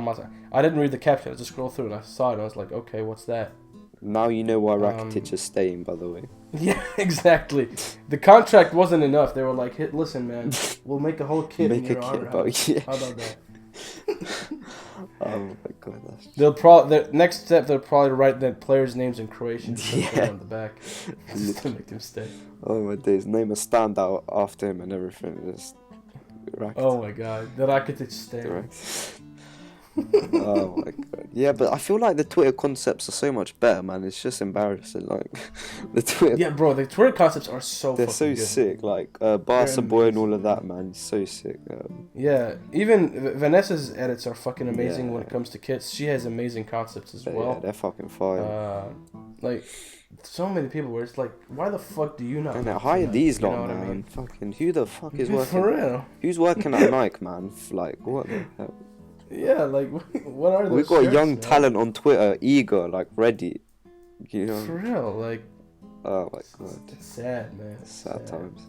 I didn't read the caption. I just scrolled through and I saw it and I was like, okay, what's that? Now you know why Rakitic is staying, by the way. Yeah, exactly. The contract wasn't enough. They were like, "Hey, listen, man, we'll make a whole kit in your honor. How about that?" Oh my god, that's... The next step, they'll probably write the players' names in Croatian on the back just to make them stay. Oh my days, name a standout after him and everything. Just oh my god, the Rakitic stay. Oh my god. Yeah, but I feel like the Twitter concepts are so much better, man. It's just embarrassing. Like the Twitter. Yeah, bro, the Twitter concepts are so. They're so good. sick. Like Barca Boy and all of that, man. It's so sick. Yeah, even Vanessa's edits are fucking amazing when it comes to kits. She has amazing concepts as well. Yeah, they're fucking fire. Like so many people where it's like, why the fuck do you not? And hire these lot, man. I mean? Fucking who the fuck is working? For real? Who's working at Nike, man? Like what the hell? Yeah, like, what are those We've got shirts, young man? talent on Twitter, eager, like, ready. You know? For real, like... Oh, my God. It's sad, man. Sad times.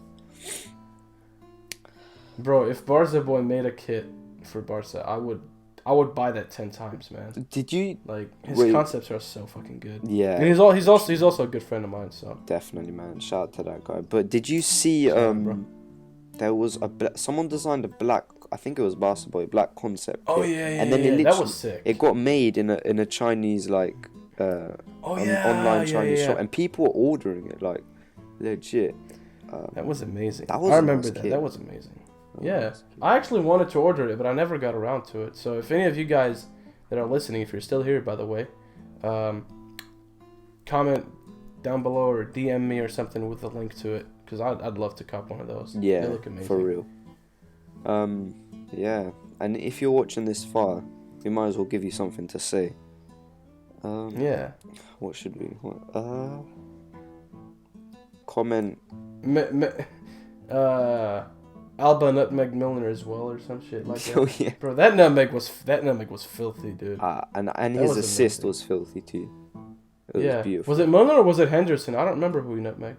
Bro, if Barca Boy made a kit for Barca, I would buy that 10 times, man. Did you... Like, his concepts are so fucking good. Yeah. And he's also a good friend of mine, so... Definitely, man. Shout out to that guy. But did you see, there was someone designed a black... I think it was Barca Boy, black concept. Oh yeah, and then it literally, that was sick. It got made in a Chinese like online Chinese shop, and people were ordering it like legit. That was amazing. I remember that. That was amazing. I actually wanted to order it, but I never got around to it. So if any of you guys that are listening, if you're still here, by the way, comment down below or DM me or something with a link to it, because I'd love to cop one of those. Yeah, they look amazing. for real. Yeah, and if you're watching this far, we might as well give you something to say. Yeah. What should we? Comment. Alba Nutmeg Milner as well, or some shit like that. Oh yeah, bro, that nutmeg was filthy, dude. And his assist was filthy too. It was beautiful. Was it Milner or was it Henderson? I don't remember who he nutmegged.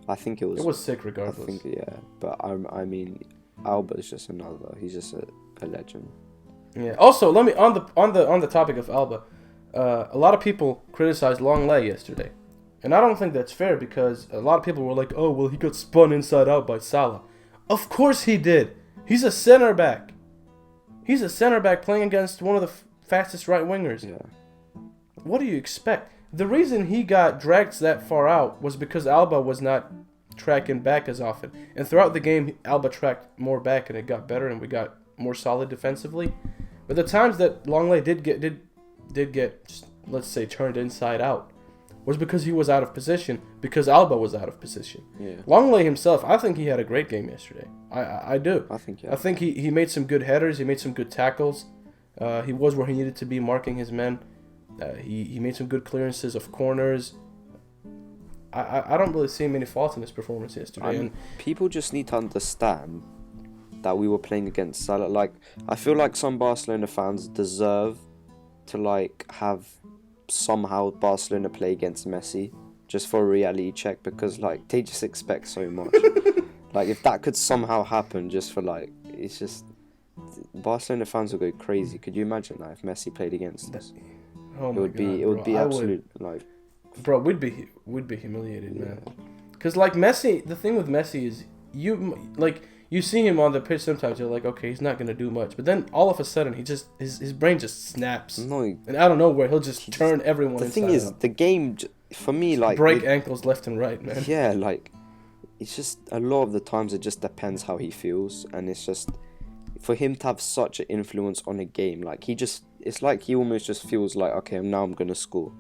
I think it was. It was sick, regardless. I think but I mean, Alba's just another. He's just a legend. Yeah. Also, let me on the topic of Alba, a lot of people criticized Longley yesterday, and I don't think that's fair, because a lot of people were like, "Oh, well, he got spun inside out by Salah." Of course he did. He's a center back. He's a center back playing against one of the fastest right wingers. Yeah. What do you expect? The reason he got dragged that far out was because Alba was not tracking back as often. And throughout the game, Alba tracked more back, and it got better, and we got more solid defensively. But the times that Longley did get just, let's say, turned inside out, was because he was out of position, because Alba was out of position. Yeah. Longley himself, I think he had a great game yesterday. I do. I think I think he made some good headers. He made some good tackles. He was where he needed to be, marking his men. He made some good clearances of corners. I don't really see many faults in his performance yesterday. And people just need to understand that we were playing against Salah. Like, I feel like some Barcelona fans deserve to have somehow Barcelona play against Messi just for a reality check, because they just expect so much. If that could somehow happen, just for it's just Barcelona fans will go crazy. Could you imagine that if Messi played against us? Oh my God, it would be absolute bro, we'd be humiliated, man. Because Messi, the thing with Messi is you see him on the pitch sometimes, you're like, okay, he's not gonna do much, but then all of a sudden his brain just snaps, and out of nowhere he'll just turn everyone. The thing is, the game for me break ankles left and right, man. Yeah, it's just a lot of the times it just depends how he feels, and it's just for him to have such an influence on a game, it's like he almost just feels like, okay, now I'm gonna score,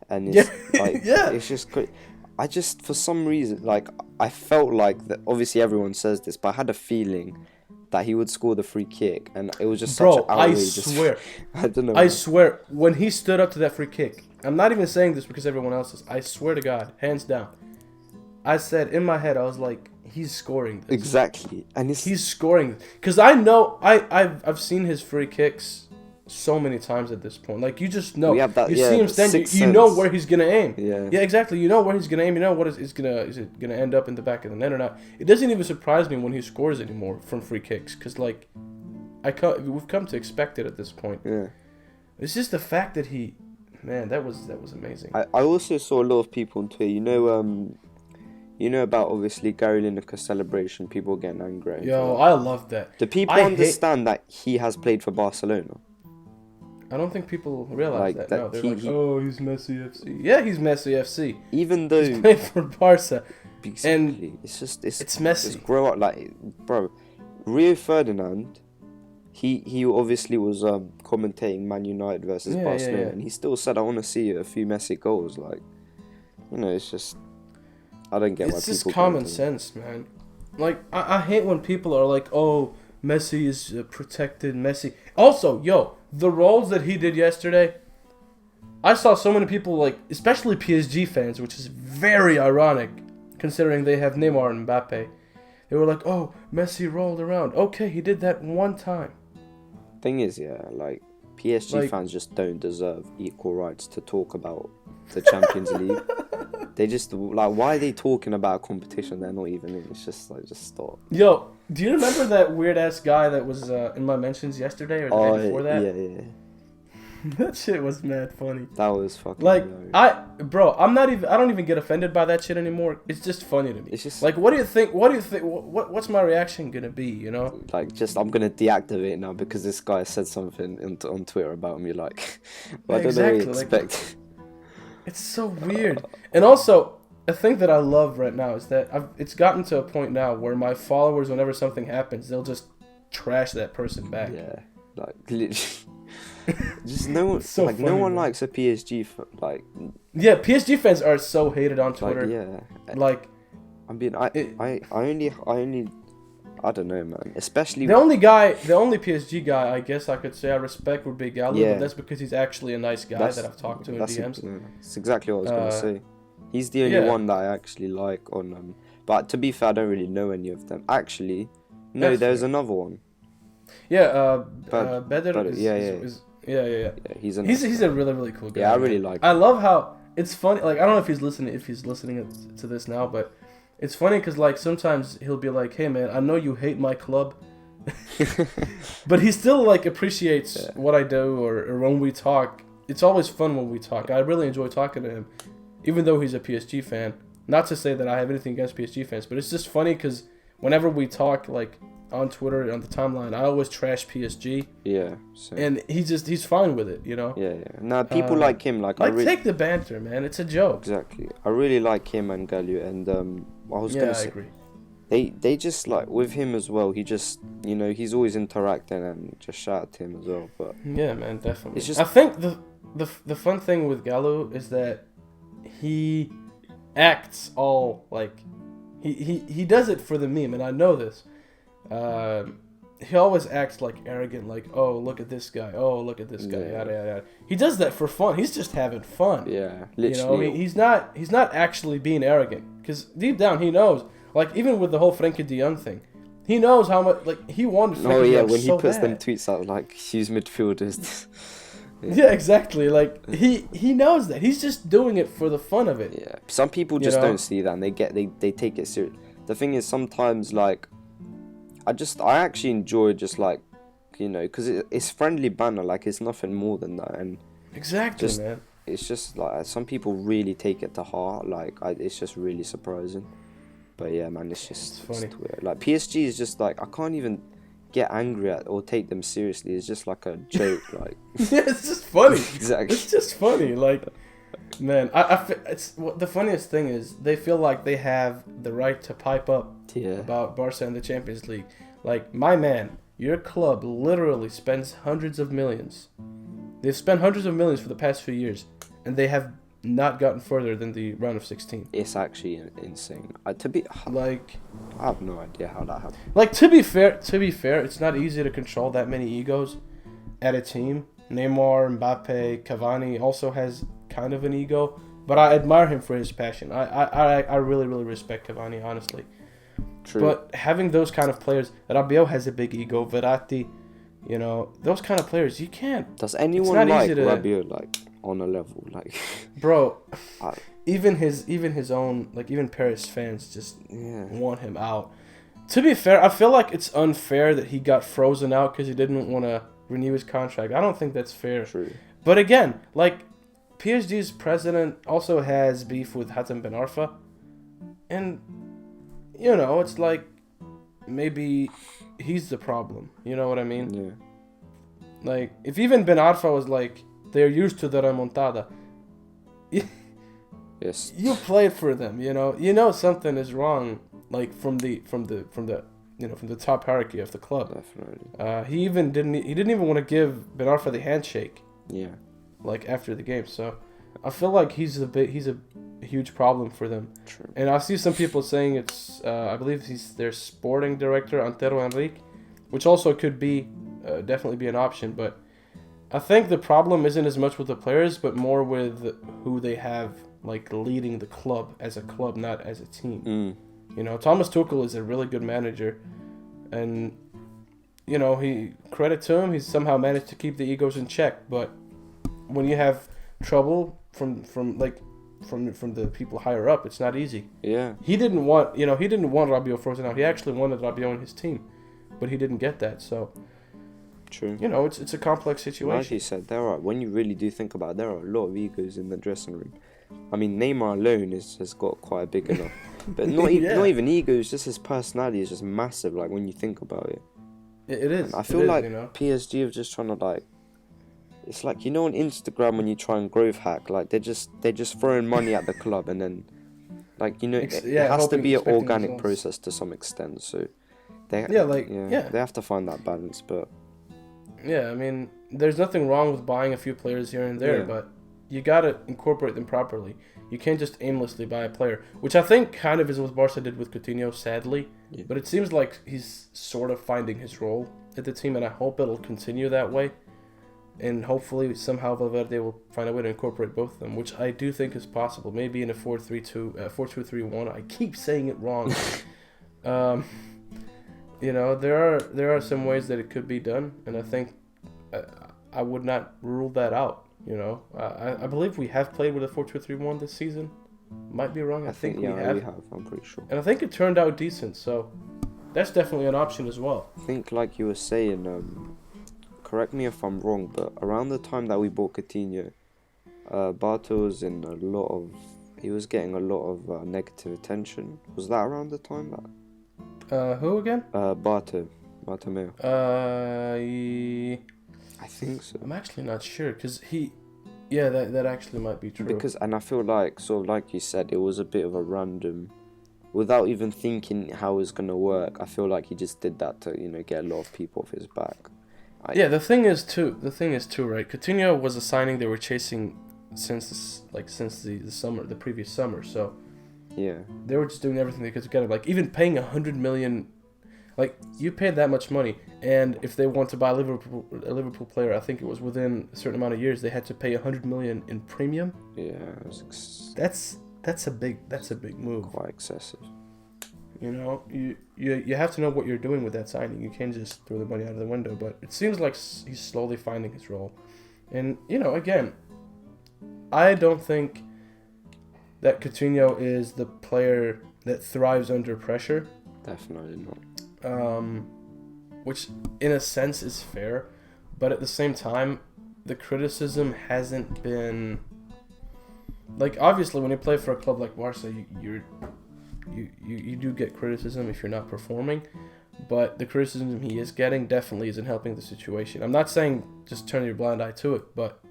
and it's it's just great. I just, for some reason, I felt like that. Obviously, everyone says this, but I had a feeling that he would score the free kick, and it was just such an outrageous. I swear, I don't know. I swear, when he stood up to that free kick, I'm not even saying this because everyone else is. I swear to God, hands down, I said in my head, I was like, he's scoring this. Exactly, and he's scoring this, because I know I've seen his free kicks so many times at this point. You just know. You see him stand. You know where he's gonna aim. Yeah, exactly. You know where he's gonna aim. You know what is it gonna end up in the back of the net or not. It doesn't even surprise me when he scores anymore from free kicks, because we've come to expect it at this point. Yeah, it's just the fact that that was amazing. I also saw a lot of people on Twitter. You know about obviously Gary Lineker's celebration. People getting angry. Yo, I love that. Do people understand that he has played for Barcelona? I don't think people realize that. No, they're he's Messi FC. Yeah, he's Messi FC. Even though he's played for Barca. Exactly. And it's Messi. Just grow up, bro. Rio Ferdinand, he obviously was commentating Man United versus Barcelona, and he still said, "I want to see a few Messi goals." It's just, I don't get why people. It's just common sense, man. I hate when people are like, "Oh, Messi is protected." Messi. Also, the roles that he did yesterday, I saw so many people, especially PSG fans, which is very ironic, considering they have Neymar and Mbappe. They were like, "Oh, Messi rolled around." Okay, he did that one time. Thing is, PSG fans just don't deserve equal rights to talk about the Champions League. They just, why are they talking about a competition they're not even in? It's just, just stop. Yo, do you remember that weird-ass guy that was in my mentions yesterday or the day before that? Yeah. That shit was mad funny. That was fucking hilarious. I don't even get offended by that shit anymore. It's just funny to me. It's just what do you think? What's my reaction gonna be? I'm gonna deactivate it now because this guy said something on Twitter about me. I don't know what you expect. It's so weird. And also, a thing that I love right now is that it's gotten to a point now where my followers, whenever something happens, they'll just trash that person back. Yeah, literally. Just no one, so like funny, no one man. likes a PSG like. Yeah, PSG fans are so hated on Twitter. Yeah. Like, I mean, I only, I don't know, man. Especially the only PSG guy I guess I could say I respect would be Gallo, Yeah. but that's because he's actually a nice guy that I've talked to in DMs. That's exactly what I was gonna say. He's the only yeah. one that I actually like on. But to be fair, I don't really know any of them. Actually, no, That's there's fair. another one. Yeah, Bedr but is, yeah. yeah. Yeah, he's He's a really, really cool guy. Yeah, I really like him. I love how it's funny. Like, I don't know if he's listening to this now, but it's funny because like sometimes he'll be like, "Hey man, I know you hate my club," but he still like appreciates what I do or when we talk. It's always fun when we talk. I really enjoy talking to him, even though he's a PSG fan. Not to say that I have anything against PSG fans, but it's just funny because whenever we talk like on Twitter on the timeline, I always trash PSG. Yeah. So. And he's fine with it, you know. Yeah. Now people like him, like I really, take the banter, man. It's a joke. Exactly. I really like him and Gallo, and I was gonna say, I agree. They just like with him as well. He just he's always interacting and just shout at him as well. But yeah, man, definitely. It's just I think the fun thing with Gallo is that he acts all like he does it for the meme, and I know this. He always acts like arrogant, like, oh, look at this guy, oh, look at this guy, yada yada yada. He does that for fun. He's just having fun. Yeah, literally. He's not actually being arrogant, because deep down he knows. Like, even with the whole Frenkie de Jong thing, he knows how much, like, he wanted Frenkie de Jong when so he puts bad. them tweets out like use midfielders. Yeah, exactly. Like, he knows that. He's just doing it for the fun of it. Yeah, some people just don't see that, and they take it serious. The thing is, sometimes like I actually enjoy just like because it's friendly banter, like it's nothing more than that, and exactly, man. It's just like some people really take it to heart. Like it's just really surprising. But yeah, man, it's funny. It's weird. Like PSG is just like I can't even get angry at or take them seriously. It's just like a joke. Like yeah, it's just funny. Exactly. It's just funny. Like, man, it's the funniest thing is they feel like they have the right to pipe up about Barca and the Champions League. Like, my man, your club literally spends hundreds of millions. They've spent hundreds of millions for the past few years, and they have not gotten further than the round of 16. It's actually insane. I have no idea how that happened. Like, to be fair, it's not easy to control that many egos at a team. Neymar, Mbappe, Cavani also has kind of an ego, but I admire him for his passion. I really, really respect Cavani, honestly. True. But having those kind of players, Rabiot has a big ego, Verratti, those kind of players, you can't. Does anyone like Rabiot like on a level like? Bro, even his own, like, even Paris fans just want him out. To be fair, I feel like it's unfair that he got frozen out because he didn't want to renew his contract. I don't think that's fair. True. But again, like, PSG's president also has beef with Hatem Ben Arfa, and it's like maybe he's the problem. You know what I mean? Yeah. Like, if even Ben Arfa was like, they're used to the remontada. Yes. You played for them, something is wrong, like from the top hierarchy of the club. Definitely. He didn't even want to give Ben Arfa the handshake. Yeah. Like, after the game, so I feel like he's a huge problem for them. True. And I see some people saying it's I believe he's their sporting director, Antero Henrique, which also could be definitely be an option, but I think the problem isn't as much with the players, but more with who they have, like, leading the club as a club, not as a team. Thomas Tuchel is a really good manager, and he, credit to him, he's somehow managed to keep the egos in check. But when you have trouble from the people higher up, it's not easy. Yeah. He didn't want Rabiot frozen out. He actually wanted Rabiot in his team, but he didn't get that. So. True. It's a complex situation. Like you said, when you really do think about it, there are a lot of egos in the dressing room. I mean, Neymar alone has got quite a big enough. But not even egos, just his personality is just massive, like, when you think about it. It is. And I feel like PSG are just trying to, like, it's like, on Instagram when you try and growth hack, like, they're just throwing money at the club, and then, like, it has to be an organic process to some extent. So they have to find that balance. But yeah, I mean, there's nothing wrong with buying a few players here and there, but you gotta incorporate them properly. You can't just aimlessly buy a player, which I think kind of is what Barca did with Coutinho, sadly. Yeah. But it seems like he's sort of finding his role at the team, and I hope it'll continue that way. And hopefully somehow Valverde will find a way to incorporate both of them, which I do think is possible. Maybe in a 4-2-3-1. I keep saying it wrong. There are some ways that it could be done, and I think I would not rule that out. I believe we have played with a 4-2-3-1 this season. Might be wrong. I think we have. I'm pretty sure. And I think it turned out decent, so that's definitely an option as well. I think, like you were saying, correct me if I'm wrong, but around the time that we bought Coutinho, Barca was in he was getting a lot of negative attention. Was that around the time that? Who again? Bartomeu. I think so. I'm actually not sure, because that actually might be true. And I feel like, sort of like you said, it was a bit of a random, without even thinking how it's going to work. I feel like he just did that to, get a lot of people off his back. The thing is too, right? Coutinho was a signing they were chasing since the summer, the previous summer. So yeah, they were just doing everything they could to get him. Like even paying 100 million, like you paid that much money, and if they want to buy a Liverpool player, I think it was within a certain amount of years they had to pay 100 million in premium. Yeah, that's a big move. Quite excessive. You have to know what you're doing with that signing. You can't just throw the money out of the window. But it seems like he's slowly finding his role. And, again, I don't think that Coutinho is the player that thrives under pressure. Definitely not. Which, in a sense, is fair. But at the same time, the criticism hasn't been... Like, obviously, when you play for a club like Barca, you do get criticism if you're not performing, but the criticism he is getting definitely isn't helping the situation. I'm not saying just turn your blind eye to it, but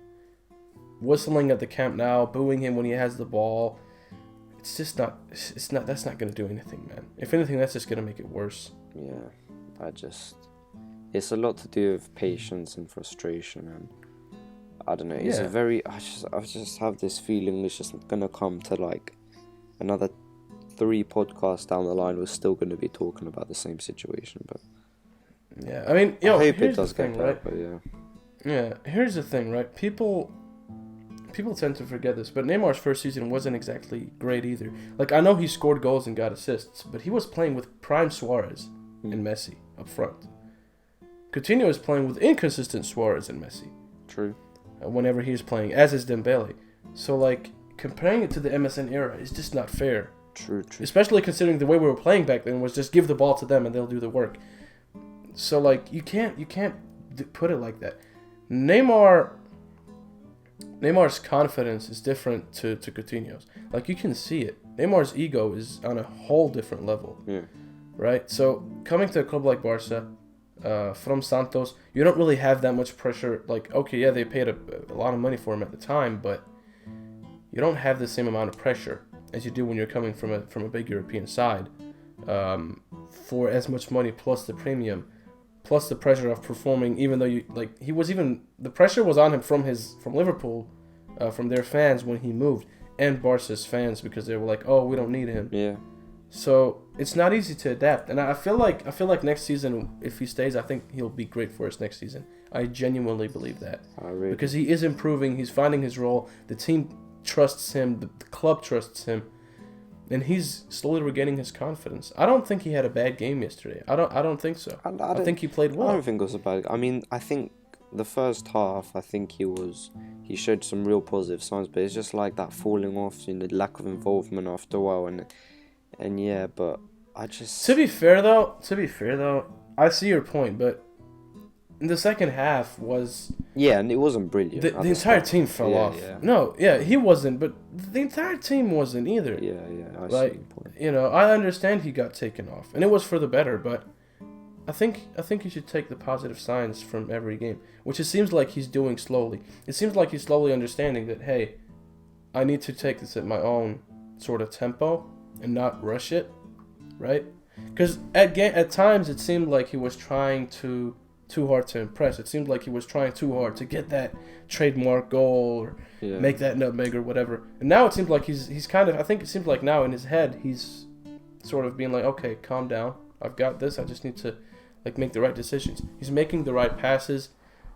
whistling at the Camp Nou, booing him when he has the ball, that's not going to do anything, man. If anything, that's just going to make it worse. Yeah, it's a lot to do with patience and frustration, and I don't know, it's I just have this feeling it's just going to come to like another 3 podcasts down the line, we're still going to be talking about the same situation. But yeah, I mean, I hope it does get better, right? But yeah. Here's the thing, right? People tend to forget this, but Neymar's first season wasn't exactly great either. Like I know he scored goals and got assists, but he was playing with prime Suarez and Messi up front. Coutinho is playing with inconsistent Suarez and Messi. True. Whenever he's playing, as is Dembélé. So like comparing it to the MSN era is just not fair. True. Especially considering the way we were playing back then was just give the ball to them and they'll do the work. So like you can't put it like that. Neymar's confidence is different to Coutinho's. Like you can see it. Neymar's ego is on a whole different level. Yeah. Right? So coming to a club like Barca, from Santos, you don't really have that much pressure. Like, okay, yeah, they paid a lot of money for him at the time, but you don't have the same amount of pressure as you do when you're coming from a big European side, for as much money plus the premium, plus the pressure of performing. Even though the pressure was on him from Liverpool, from their fans when he moved, and Barca's fans because they were like, oh, we don't need him. Yeah. So it's not easy to adapt, and I feel like next season, if he stays, I think he'll be great for us next season. I genuinely believe that. Because he is improving, he's finding his role. The team trusts him, the club trusts him, and he's slowly regaining his confidence. I don't think he had a bad game yesterday. I don't think so. I think he played well. I don't think it was a bad. I mean, I think the first half, I think he showed some real positive signs, but it's just like that falling off, lack of involvement after a while, and yeah, but I just... To be fair though, I see your point, but in the second half was... Yeah, and it wasn't brilliant. The entire team fell off. Yeah. No, yeah, he wasn't, but the entire team wasn't either. Yeah, I see your point. I understand he got taken off, and it was for the better, but I think you should take the positive signs from every game, which it seems like he's doing slowly. It seems like he's slowly understanding that, hey, I need to take this at my own sort of tempo and not rush it, right? Because at times it seemed like he was trying to too hard to impress. It seemed like he was trying too hard to get that trademark goal or make that nutmeg or whatever. And now it seems like he's kind of, I think it seems like now in his head he's sort of being like, okay, calm down. I've got this. I just need to like make the right decisions. He's making the right passes.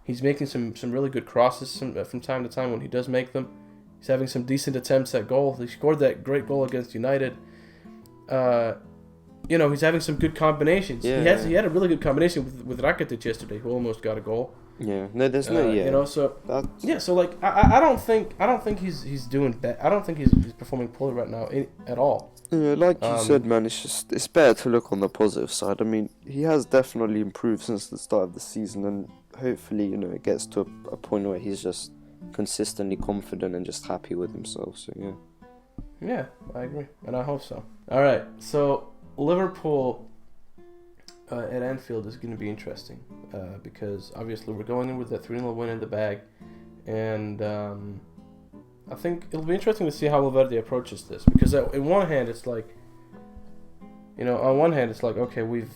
He's making some really good crosses from time to time when he does make them. He's having some decent attempts at goal. He scored that great goal against United. He's having some good combinations. He had a really good combination with Rakitic yesterday, who almost got a goal. Yeah, no, there's no. So like I don't think he's doing bad. I don't think he's performing poorly right now at all. Yeah, like you said, man, it's better to look on the positive side. I mean, he has definitely improved since the start of the season, and hopefully, it gets to a point where he's just consistently confident and just happy with himself. So yeah. Yeah, I agree, and I hope so. All right, so Liverpool at Anfield is going to be interesting because obviously we're going in with that 3-0 win in the bag, and I think it'll be interesting to see how Valverde approaches this, because on one hand it's like, okay, we've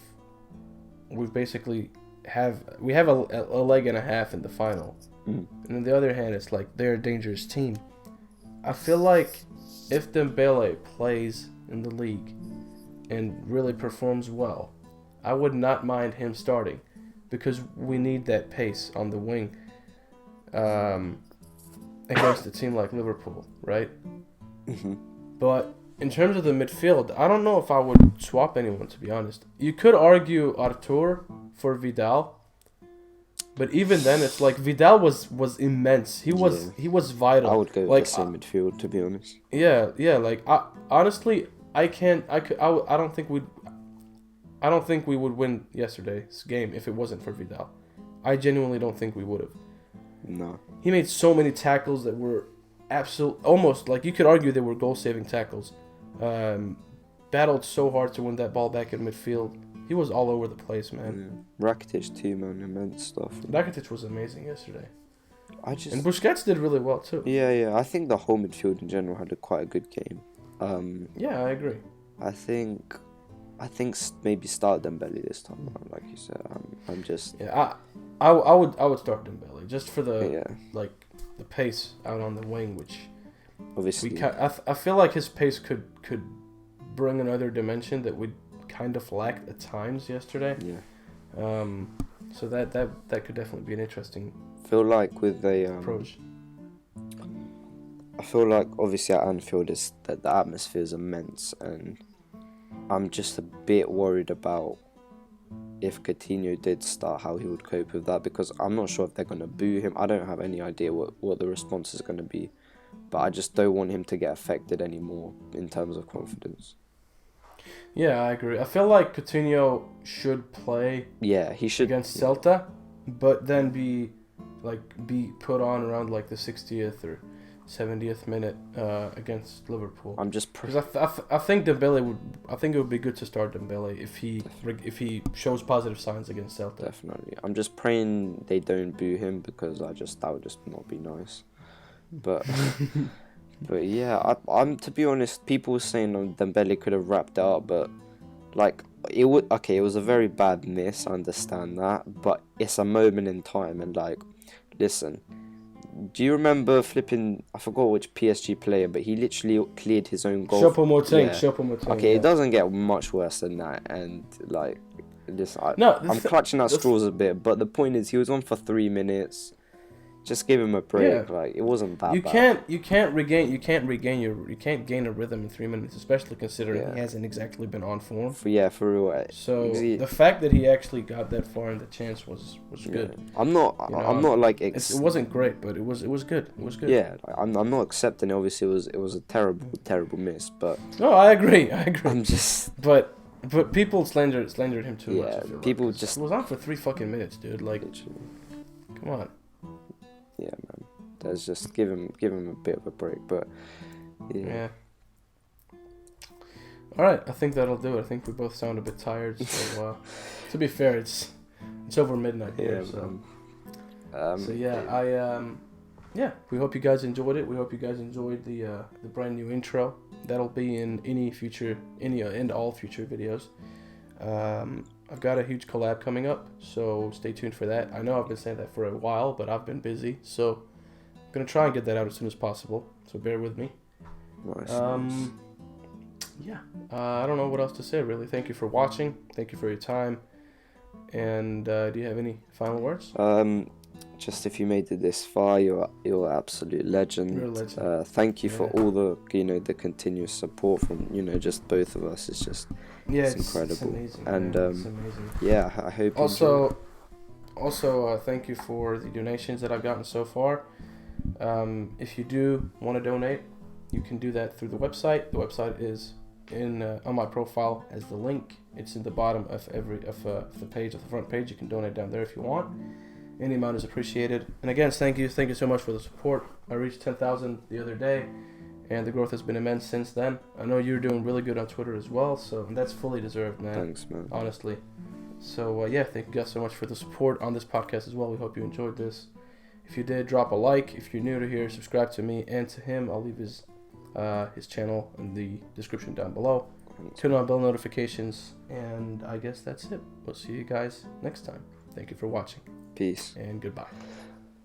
basically have a leg and a half in the final, and on the other hand it's like they're a dangerous team. I feel like if Dembélé plays in the league and really performs well, I would not mind him starting, because we need that pace on the wing against a team like Liverpool, right? Mm-hmm. But in terms of the midfield, I don't know if I would swap anyone, to be honest. You could argue Artur for Vidal, but even then, it's like Vidal was immense. He was vital. I would go with the same midfield, to be honest. Yeah. Like honestly, I don't think we would win yesterday's game if it wasn't for Vidal. I genuinely don't think we would have. No. He made so many tackles that were almost like you could argue they were goal-saving tackles. Battled so hard to win that ball back in midfield. He was all over the place, man. Yeah. Rakitic too, man. Immense stuff. Rakitic was amazing yesterday. And Busquets did really well too. Yeah. I think the whole midfield in general had quite a good game. Yeah, I agree. I think maybe start Dembélé this time around, like you said. I'm just. Yeah, I would start Dembélé just for the the pace out on the wing, which obviously I feel like his pace could bring another dimension that we kind of lacked at times yesterday. Yeah. So that could definitely be an interesting. Feel like with a approach. I feel like obviously at Anfield the atmosphere is immense, and I'm just a bit worried about if Coutinho did start, how he would cope with that, because I'm not sure if they're going to boo him. I don't have any idea what the response is going to be, but I just don't want him to get affected anymore in terms of confidence. Yeah, I agree. I feel like Coutinho should play. Yeah, he should against Celta, but then be put on around like the 60th or 70th minute against Liverpool. I'm just because I think Dembélé would. I think it would be good to start Dembélé if he shows positive signs against Celta. Definitely. I'm just praying they don't boo him, because that would just not be nice. But but yeah, I'm to be honest, people were saying Dembélé could have wrapped it up, but like it was a very bad miss. I understand that, but it's a moment in time, and like, listen. Do you remember flipping? I forgot which PSG player, but he literally cleared his own goal. Choupo-Moting. Okay, it doesn't get much worse than that, and like, I'm clutching at straws a bit. But the point is, he was on for 3 minutes. Just give him a break. Yeah. Like, it wasn't that bad. You can't gain a rhythm in 3 minutes, especially considering he hasn't exactly been on form. For real. So the fact that he actually got that far in the chance was good. I'm not like it wasn't great, but it was good. It was good. Yeah, I'm not accepting it. Obviously, it was a terrible miss, but no, I agree. I'm just but people slandered him too much. Yeah, people just it was on for 3 fucking minutes, dude. Like, come on. Yeah, man. Let's just give him a bit of a break, but yeah. All right, I think that'll do it. I think we both sound a bit tired. So to be fair, it's over midnight here. We hope you guys enjoyed it. We hope you guys enjoyed the brand new intro. That'll be in all future videos. I've got a huge collab coming up, so stay tuned for that. I know I've been saying that for a while, but I've been busy, so I'm gonna try and get that out as soon as possible. So bear with me. Nice. Yeah. I don't know what else to say really. Thank you for watching. Thank you for your time. And do you have any final words? Just if you made it this far, you're an absolute legend. You're a legend. Thank you for all the the continuous support from just both of us. It's just it's incredible. It's amazing, and it's amazing. yeah, I hope. Also, thank you for the donations that I've gotten so far. If you do want to donate, you can do that through the website. The website is on my profile as the link. It's in the bottom of the page, of the front page. You can donate down there if you want. Any amount is appreciated. And again, thank you so much for the support. I reached 10,000 the other day, and the growth has been immense since then. I know you're doing really good on Twitter as well, and that's fully deserved, man. Thanks, man. Honestly. So yeah, thank you guys so much for the support on this podcast as well. We hope you enjoyed this. If you did, drop a like. If you're new to here, subscribe to me and to him. I'll leave his channel in the description down below. Turn on bell notifications, and I guess that's it. We'll see you guys next time. Thank you for watching. Peace. And goodbye.